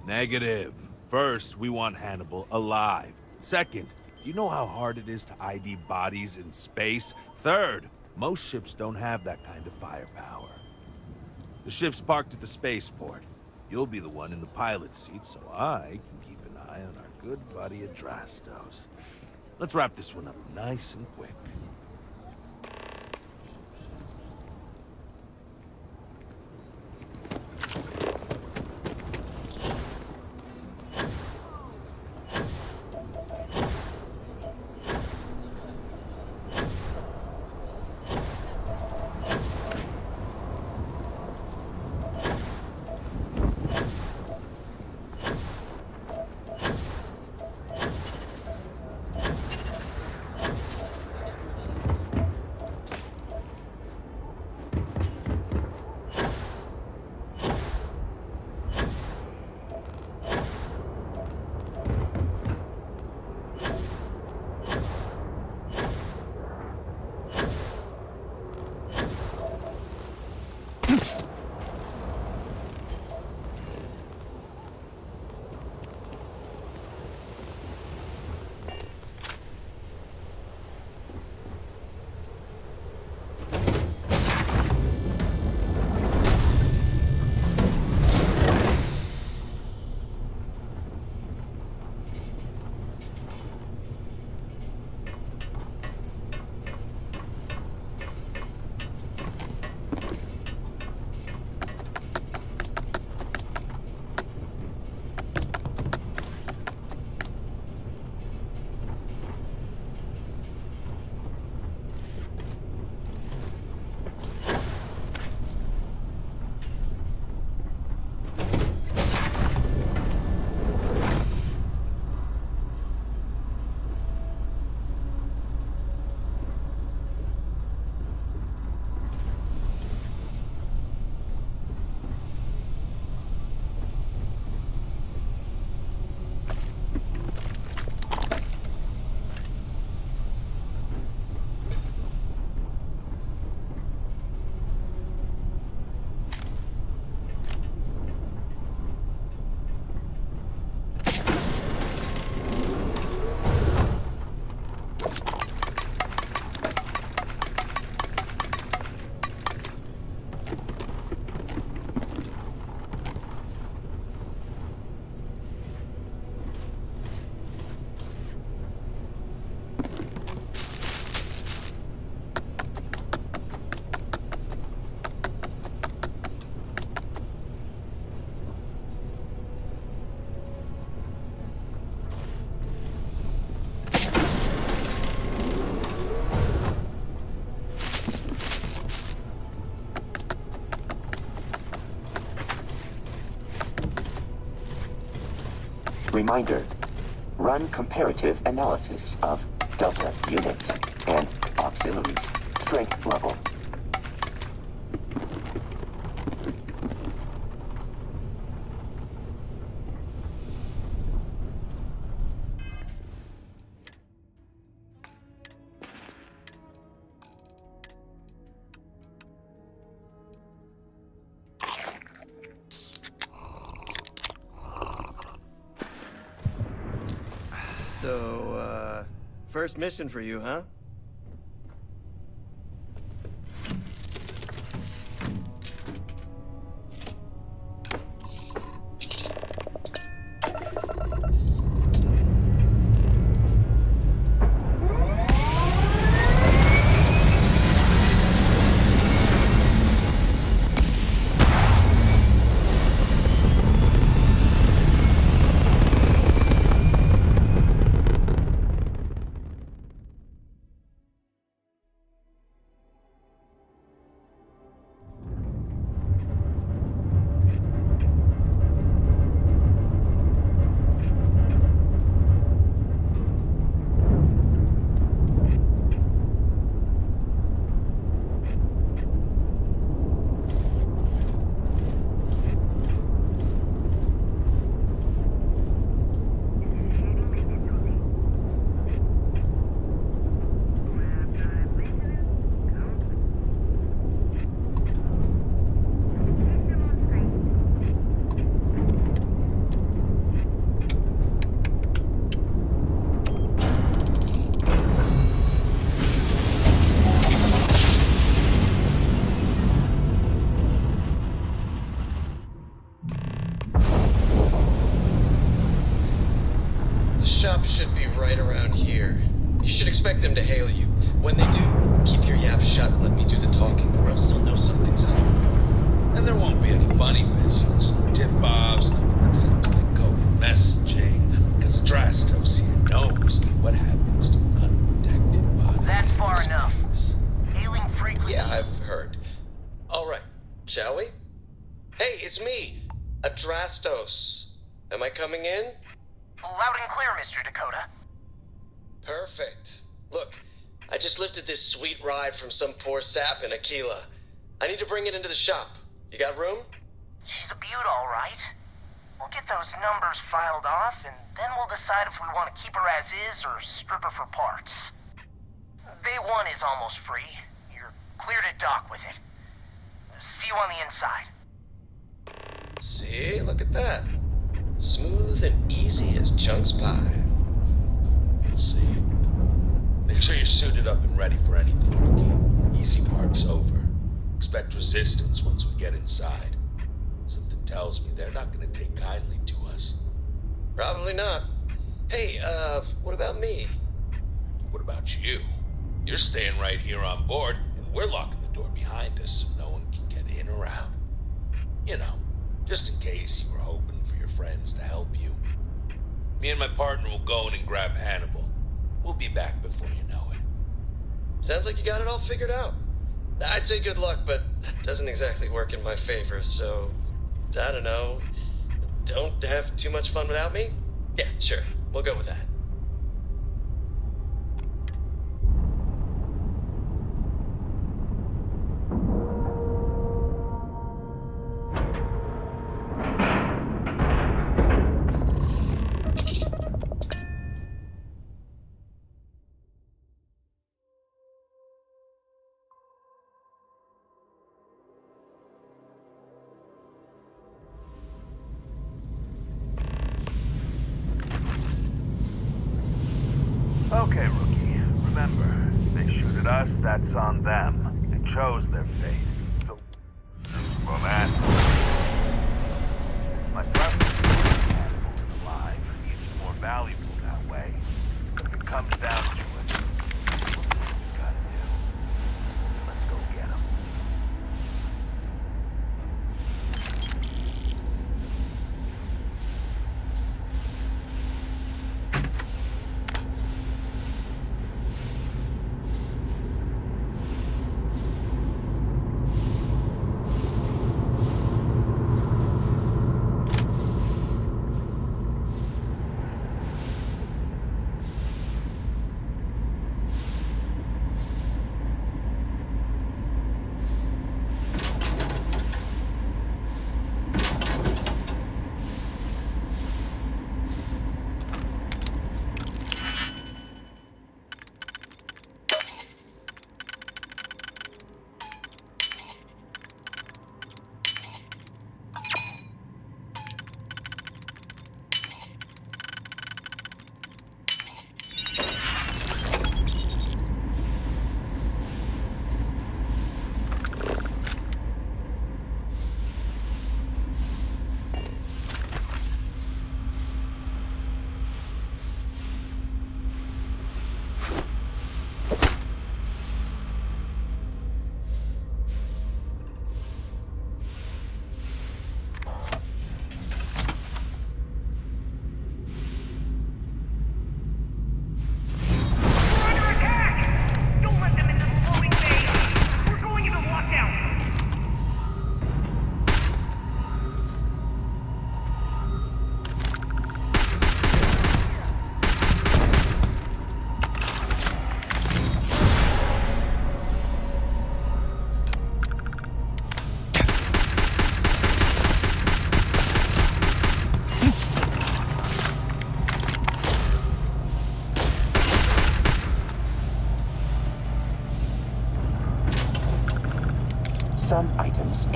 Negative. First, we want Hannibal alive. Second, do you know how hard it is to ID bodies in space? Third, most ships don't have that kind of firepower. The ship's parked at the spaceport. You'll be the one in the pilot's seat, so I can keep an eye on our good buddy Adrastos. Let's wrap this one up nice and quick. Reminder. Run comparative analysis of Delta units and auxiliaries. Strength level. So, first mission for you, huh? Should be right around here. You should expect them to hail you. When they do, keep your yap shut and let me do the talking, or else they'll know something's up. And there won't be any funny business, tip-offs, that seems like code messaging, because Drastos here knows what happens to unprotected bodies. That's far enough. Hailing frequency. Yeah, I've heard. All right, shall we? Hey, it's me, Adrastos. Am I coming in? Loud and clear, Mr. Dakota. Perfect. Look, I just lifted this sweet ride from some poor sap in Aquila. I need to bring it into the shop. You got room? She's a beaut, all right. We'll get those numbers filed off, and then we'll decide if we want to keep her as is or strip her for parts. Bay 1 is almost free. You're clear to dock with it. See you on the inside. See, look at that. Smooth and easy as Chunk's pie. We'll see. Make sure you're suited up and ready for anything, rookie. Easy part's over. Expect resistance once we get inside. Something tells me they're not gonna take kindly to us. Probably not. Hey, what about me? What about you? You're staying right here on board, and we're locking the door behind us so no one can get in or out. You know, just in case you were hoping for your friends to help you. Me and my partner will go in and grab Hannibal. We'll be back before you know it. Sounds like you got it all figured out. I'd say good luck, but that doesn't exactly work in my favor, so... I don't know. Don't have too much fun without me? Yeah, sure. We'll go with that. Okay, rookie. Remember, they shoot at us, that's on them. They chose their fate. So, romance. It's my preference to keep animals alive. It's more valuable that way. If it comes down to it, what we gotta do. Let's go get them.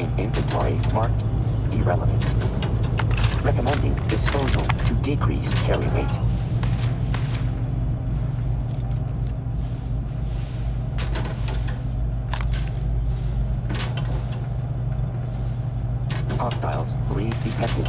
in inventory marked irrelevant. Recommending disposal to decrease carry weight. Hostiles redetected.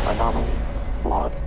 Anomaly logged.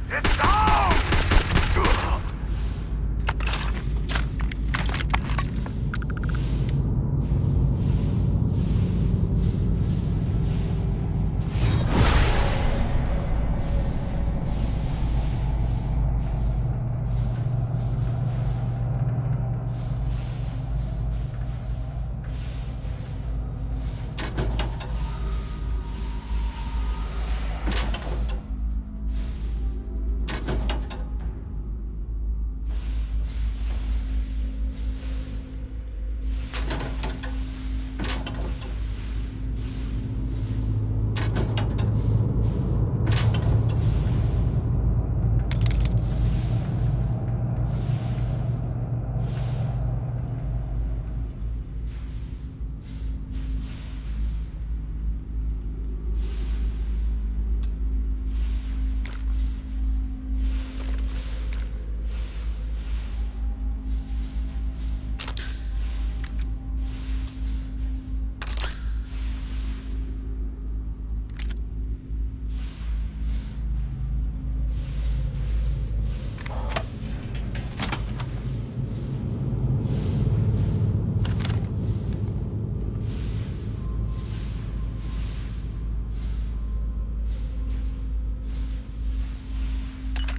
It's down!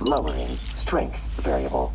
Lowering strength variable.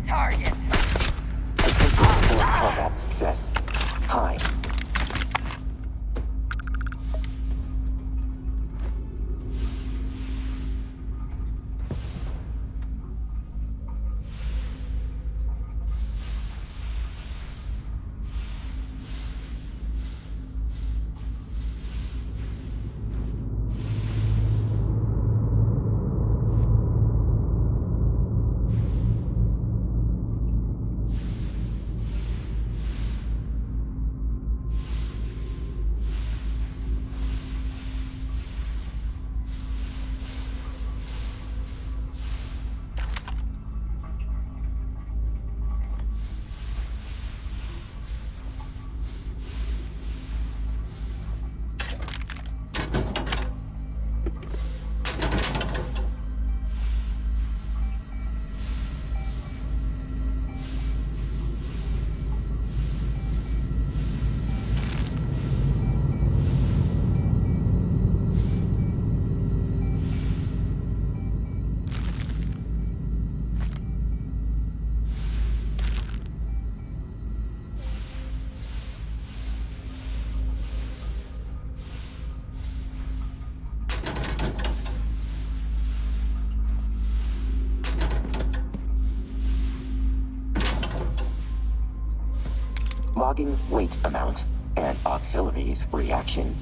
target. Potential for combat success. High. Logging weight amount and auxiliaries reaction.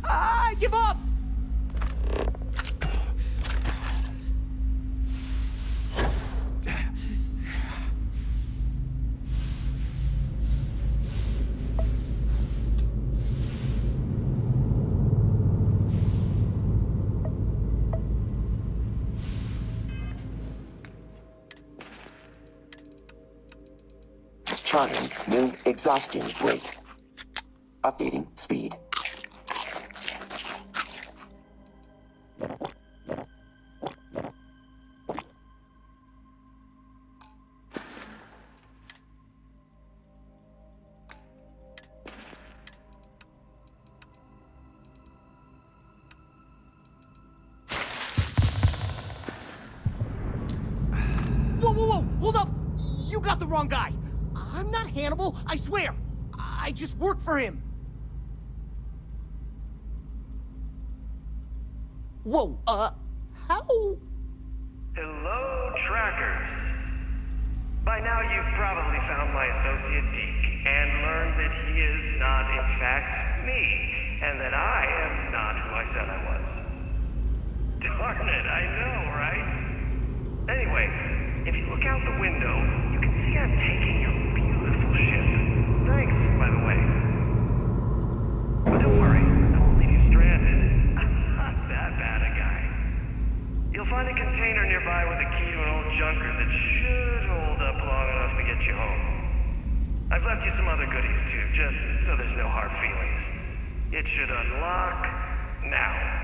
I give up! Charting new exhaustion rate. Updating speed. Whoa! Hold up! You got the wrong guy! I'm not Hannibal, I swear! I just work for him! Whoa, how? Hello, trackers. By now you've probably found my associate Deke and learned that he is not, in fact, me, and that I am not who I said I was. Darn it, I know, right? Anyway, if you look out the window, you can see I'm taking your beautiful ship. Thanks, by the way. But don't worry, I won't leave you stranded. I'm not that bad a guy. You'll find a container nearby with a key to an old junker that should hold up long enough to get you home. I've left you some other goodies too, just so there's no hard feelings. It should unlock now.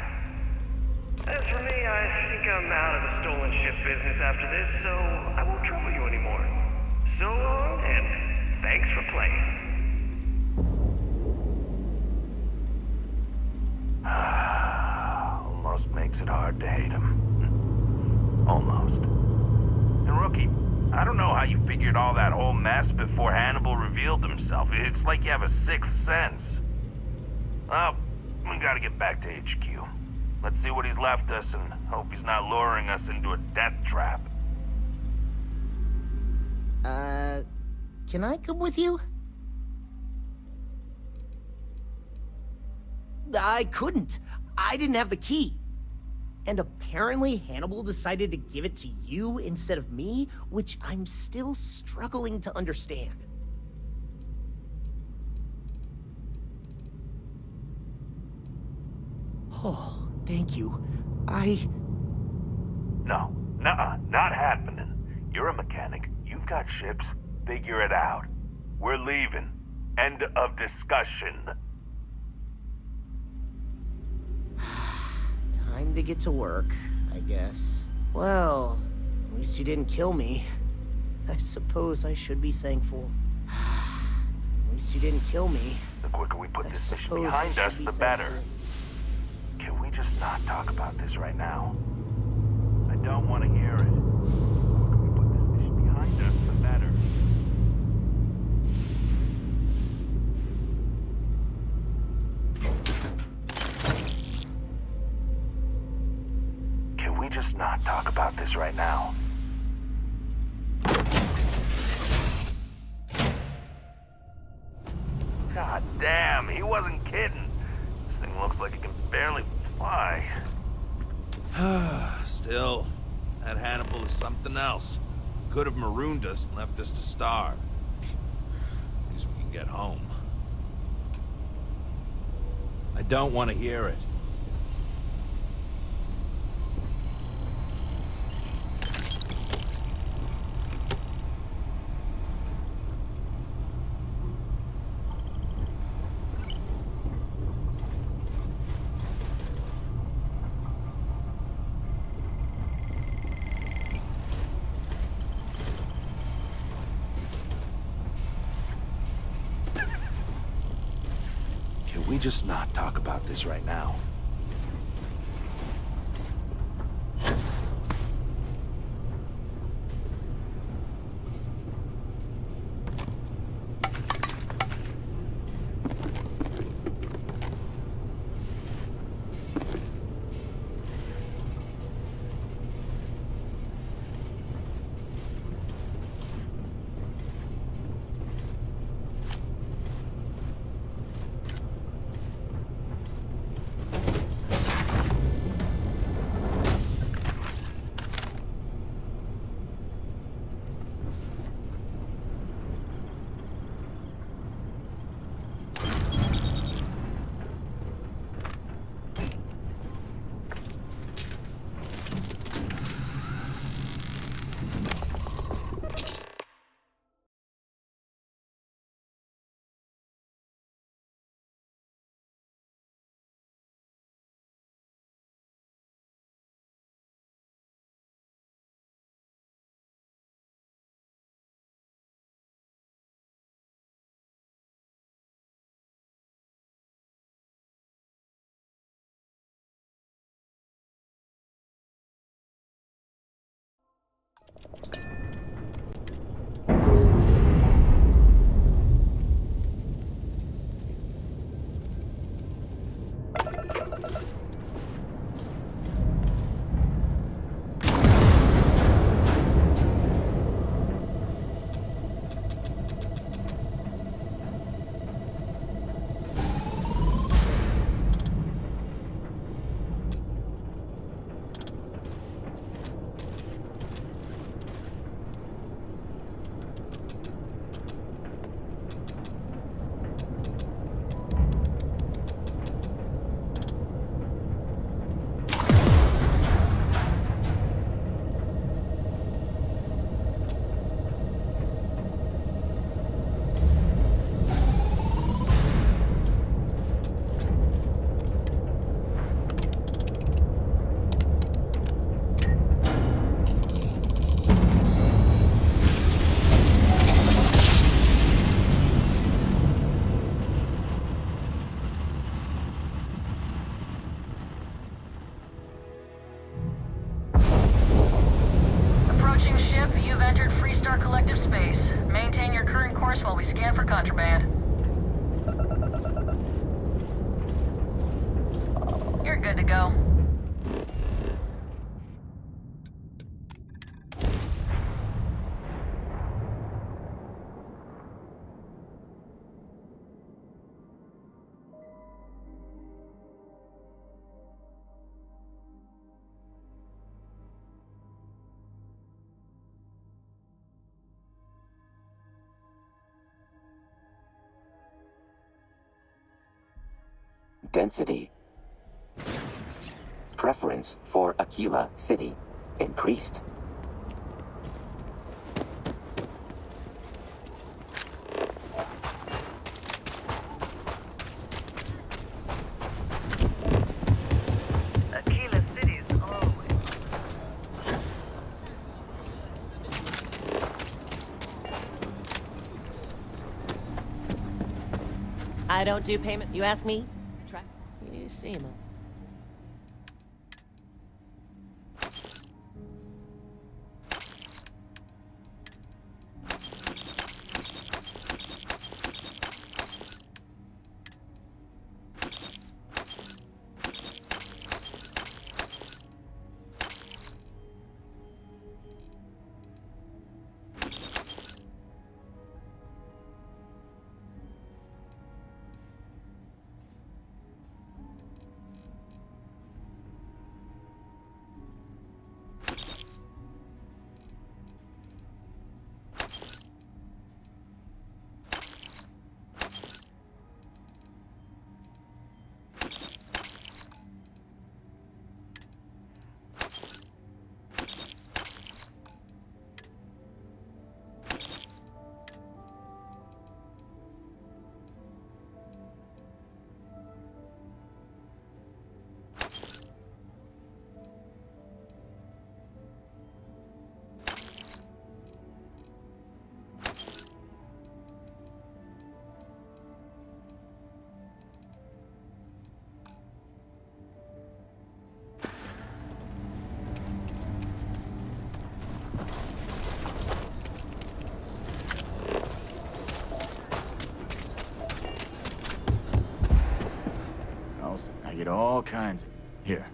As for me, I think I'm out of the stolen ship business after this, so I won't trouble you anymore. So long, and thanks for playing. Almost makes it hard to hate him. Almost. And Rookie, I don't know how you figured all that whole mess before Hannibal revealed himself. It's like you have a sixth sense. Well, we gotta get back to HQ. Let's see what he's left us and hope he's not luring us into a death trap. Can I come with you? I couldn't. I didn't have the key. And apparently Hannibal decided to give it to you instead of me, which I'm still struggling to understand. Oh, thank you. No, nuh-uh, not happening. You're a mechanic. You've got ships. Figure it out. We're leaving. End of discussion. Time to get to work, I guess. Well, at least you didn't kill me. I suppose I should be thankful. At least you didn't kill me. The quicker we put this mission behind us, the better. Can we just not talk about this right now? I don't want to hear it. The quicker we put this mission behind us, the better. Can we just not talk about this right now? God damn, he wasn't kidding. This thing looks like it can barely fly. Still, that Hannibal is something else. Could have marooned us and left us to starve. At least we can get home. I don't want to hear it. Can we just not talk about this right now? restart collective space. Maintain your current course while we scan for contraband. You're good to go. Density. Preference for Aquila City increased. Aquila City is always... I don't do payment. You ask me? Try. You seem... I get all kinds of... Here.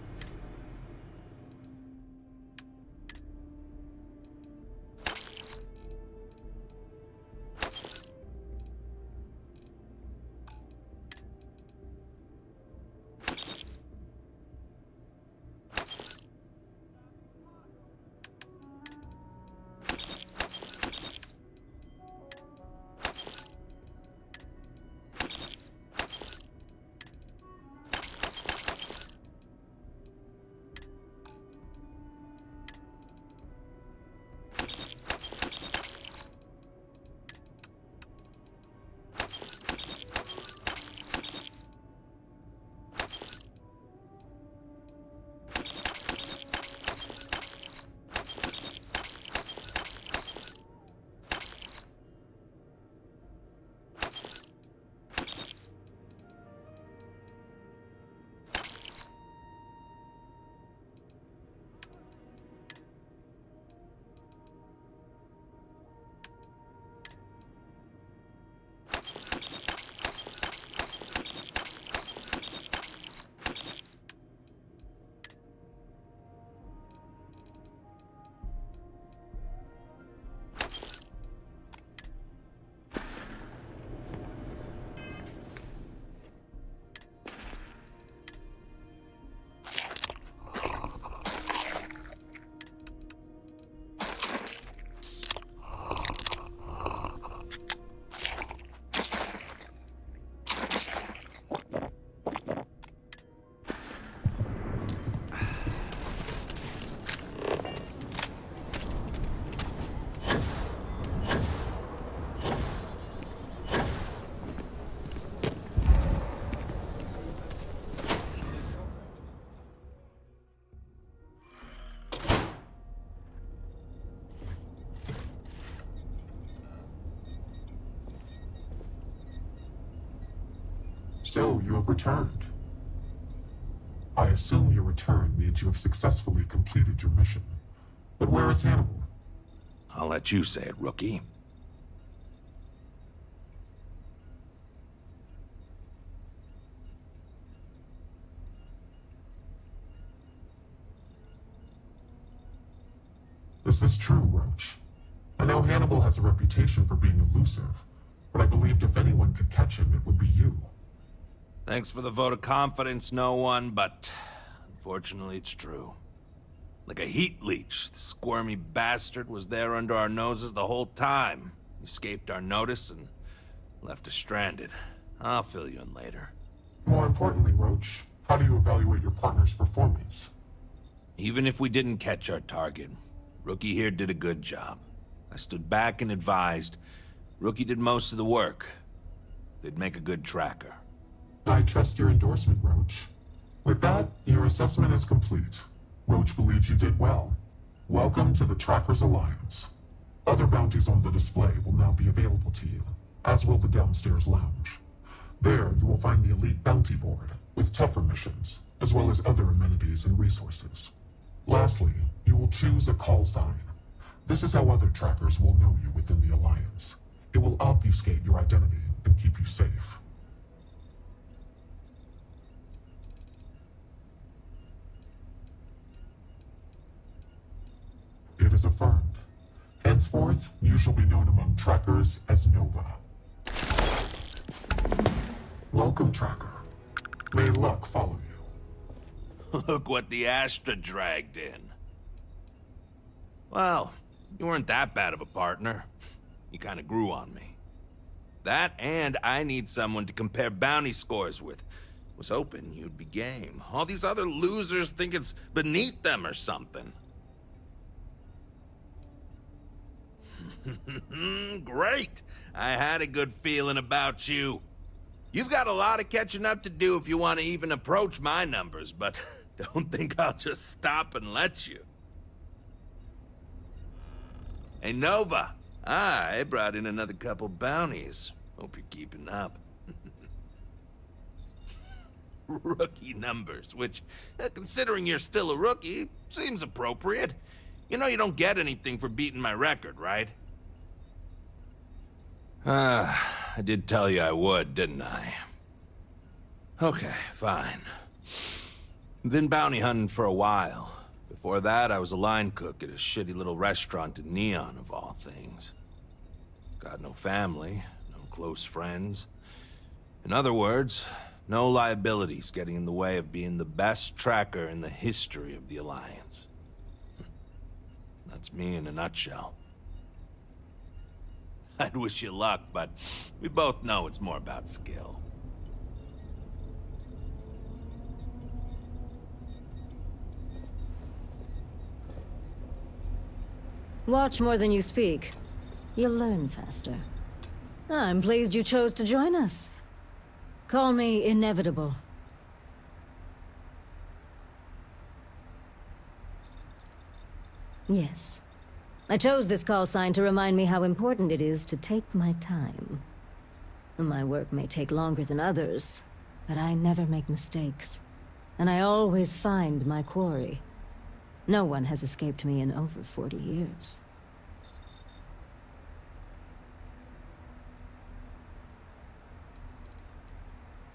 So, you have returned. I assume your return means you have successfully completed your mission. But where is Hannibal? I'll let you say it, rookie. Is this true, Roach? I know Hannibal has a reputation for being elusive, but I believed if anyone could catch him, it would be you. Thanks for the vote of confidence, no one, but unfortunately it's true. Like a heat leech, the squirmy bastard was there under our noses the whole time. He escaped our notice and left us stranded. I'll fill you in later. More importantly, Roach, how do you evaluate your partner's performance? Even if we didn't catch our target, Rookie here did a good job. I stood back and advised. Rookie did most of the work. They'd make a good tracker. I trust your endorsement, Roach. With that, your assessment is complete. Roach believes you did well. Welcome to the Trackers Alliance. Other bounties on the display will now be available to you, as will the downstairs lounge. There, you will find the Elite Bounty Board, with tougher missions, as well as other amenities and resources. Lastly, you will choose a call sign. This is how other trackers will know you within the Alliance. It will obfuscate your identity and keep you safe. It is affirmed. Henceforth, you shall be known among trackers as Nova. Welcome, Tracker. May luck follow you. Look what the Astra dragged in. Well, you weren't that bad of a partner. You kind of grew on me. That and I need someone to compare bounty scores with. Was hoping you'd be game. All these other losers think it's beneath them or something. Great! I had a good feeling about you. You've got a lot of catching up to do if you want to even approach my numbers, but don't think I'll just stop and let you. Hey, Nova, I brought in another couple bounties. Hope you're keeping up. Rookie numbers, which, considering you're still a rookie, seems appropriate. You know you don't get anything for beating my record, right? I did tell you I would, didn't I? Okay, fine. Been bounty hunting for a while. Before that, I was a line cook at a shitty little restaurant in Neon, of all things. Got no family, no close friends. In other words, no liabilities getting in the way of being the best tracker in the history of the Alliance. That's me in a nutshell. I'd wish you luck, but we both know it's more about skill. Watch more than you speak. You'll learn faster. I'm pleased you chose to join us. Call me Inevitable. Yes. I chose this call sign to remind me how important it is to take my time. My work may take longer than others, but I never make mistakes. And I always find my quarry. No one has escaped me in over 40 years.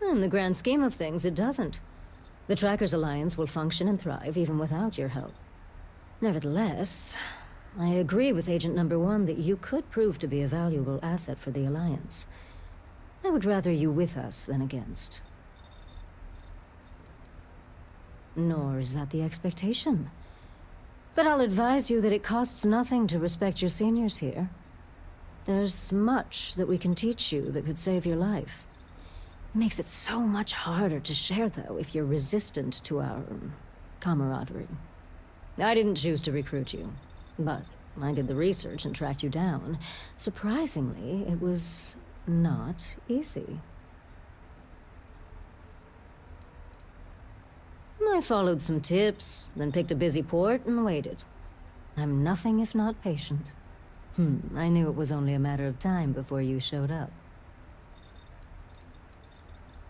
In the grand scheme of things, it doesn't. The Trackers Alliance will function and thrive even without your help. Nevertheless, I agree with Agent Number 1 that you could prove to be a valuable asset for the Alliance. I would rather you with us than against. Nor is that the expectation. But I'll advise you that it costs nothing to respect your seniors here. There's much that we can teach you that could save your life. It makes it so much harder to share, though, if you're resistant to our camaraderie. I didn't choose to recruit you, but I did the research and tracked you down. Surprisingly, it was not easy. I followed some tips, then picked a busy port and waited. I'm nothing if not patient. I knew it was only a matter of time before you showed up.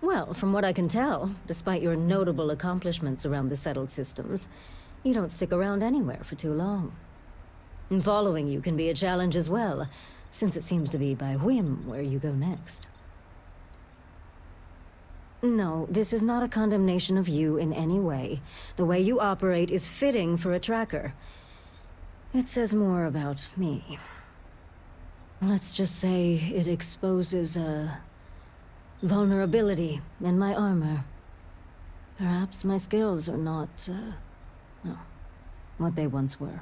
Well, from what I can tell, despite your notable accomplishments around the settled systems, you don't stick around anywhere for too long. And following you can be a challenge as well, since it seems to be by whim where you go next. No, this is not a condemnation of you in any way. The way you operate is fitting for a tracker. It says more about me. Let's just say it exposes a vulnerability in my armor. Perhaps my skills are not, well, what they once were.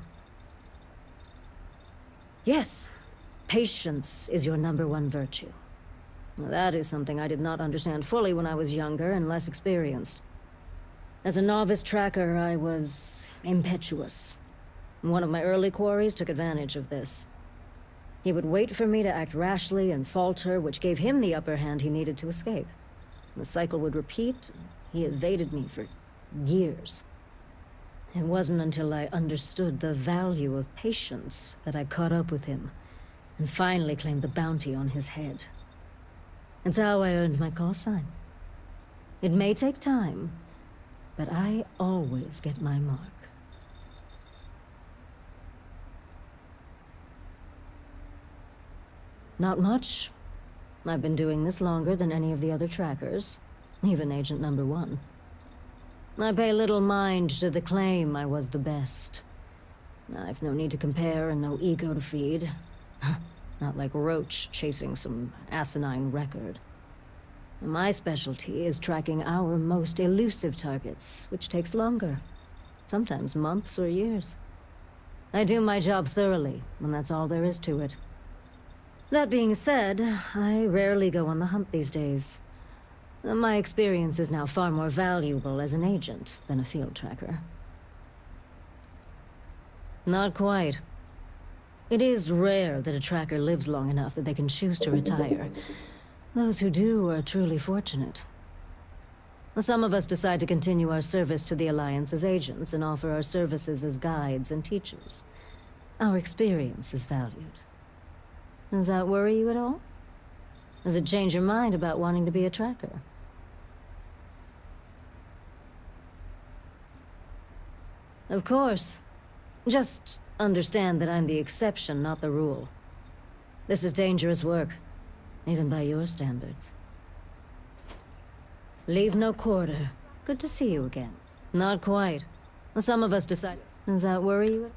Yes, patience is your #1 virtue. Well, that is something I did not understand fully when I was younger and less experienced. As a novice tracker, I was impetuous. One of my early quarries took advantage of this. He would wait for me to act rashly and falter, which gave him the upper hand he needed to escape. The cycle would repeat. He evaded me for years. It wasn't until I understood the value of patience that I caught up with him and finally claimed the bounty on his head. It's how I earned my call sign. It may take time, but I always get my mark. Not much. I've been doing this longer than any of the other trackers, even Agent #1. I pay little mind to the claim I was the best. I've no need to compare and no ego to feed. Not like Roach chasing some asinine record. My specialty is tracking our most elusive targets, which takes longer. Sometimes months or years. I do my job thoroughly, and that's all there is to it. That being said, I rarely go on the hunt these days. My experience is now far more valuable as an agent than a field tracker. Not quite. It is rare that a tracker lives long enough that they can choose to retire. Those who do are truly fortunate. Some of us decide to continue our service to the Alliance as agents and offer our services as guides and teachers. Our experience is valued. Does that worry you at all? Does it change your mind about wanting to be a tracker? Of course. Just understand that I'm the exception, not the rule. This is dangerous work, even by your standards. Leave no quarter. Good to see you again. Not quite. Some of us decide. Does that worry you?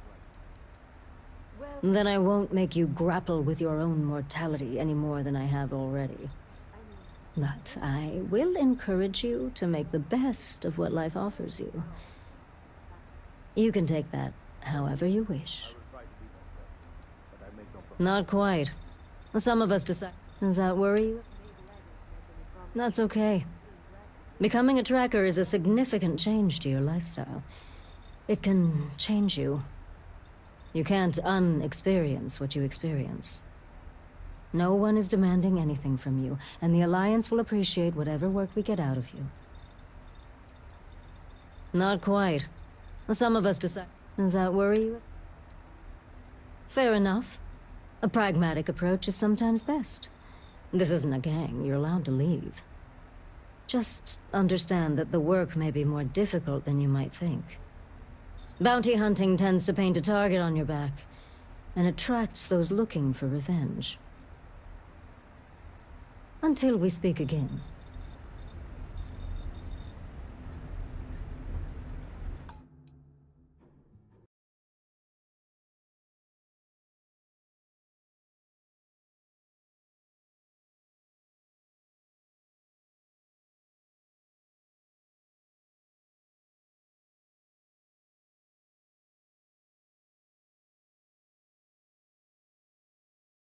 Then I won't make you grapple with your own mortality any more than I have already. But I will encourage you to make the best of what life offers you. You can take that however you wish. Not quite. Some of us decide. Does that worry you? That's okay. Becoming a tracker is a significant change to your lifestyle. It can change you. You can't unexperience what you experience. No one is demanding anything from you, and the Alliance will appreciate whatever work we get out of you. Not quite. Some of us decide. Does that worry you? Fair enough. A pragmatic approach is sometimes best. This isn't a gang. You're allowed to leave. Just understand that the work may be more difficult than you might think. Bounty hunting tends to paint a target on your back, and attracts those looking for revenge. Until we speak again.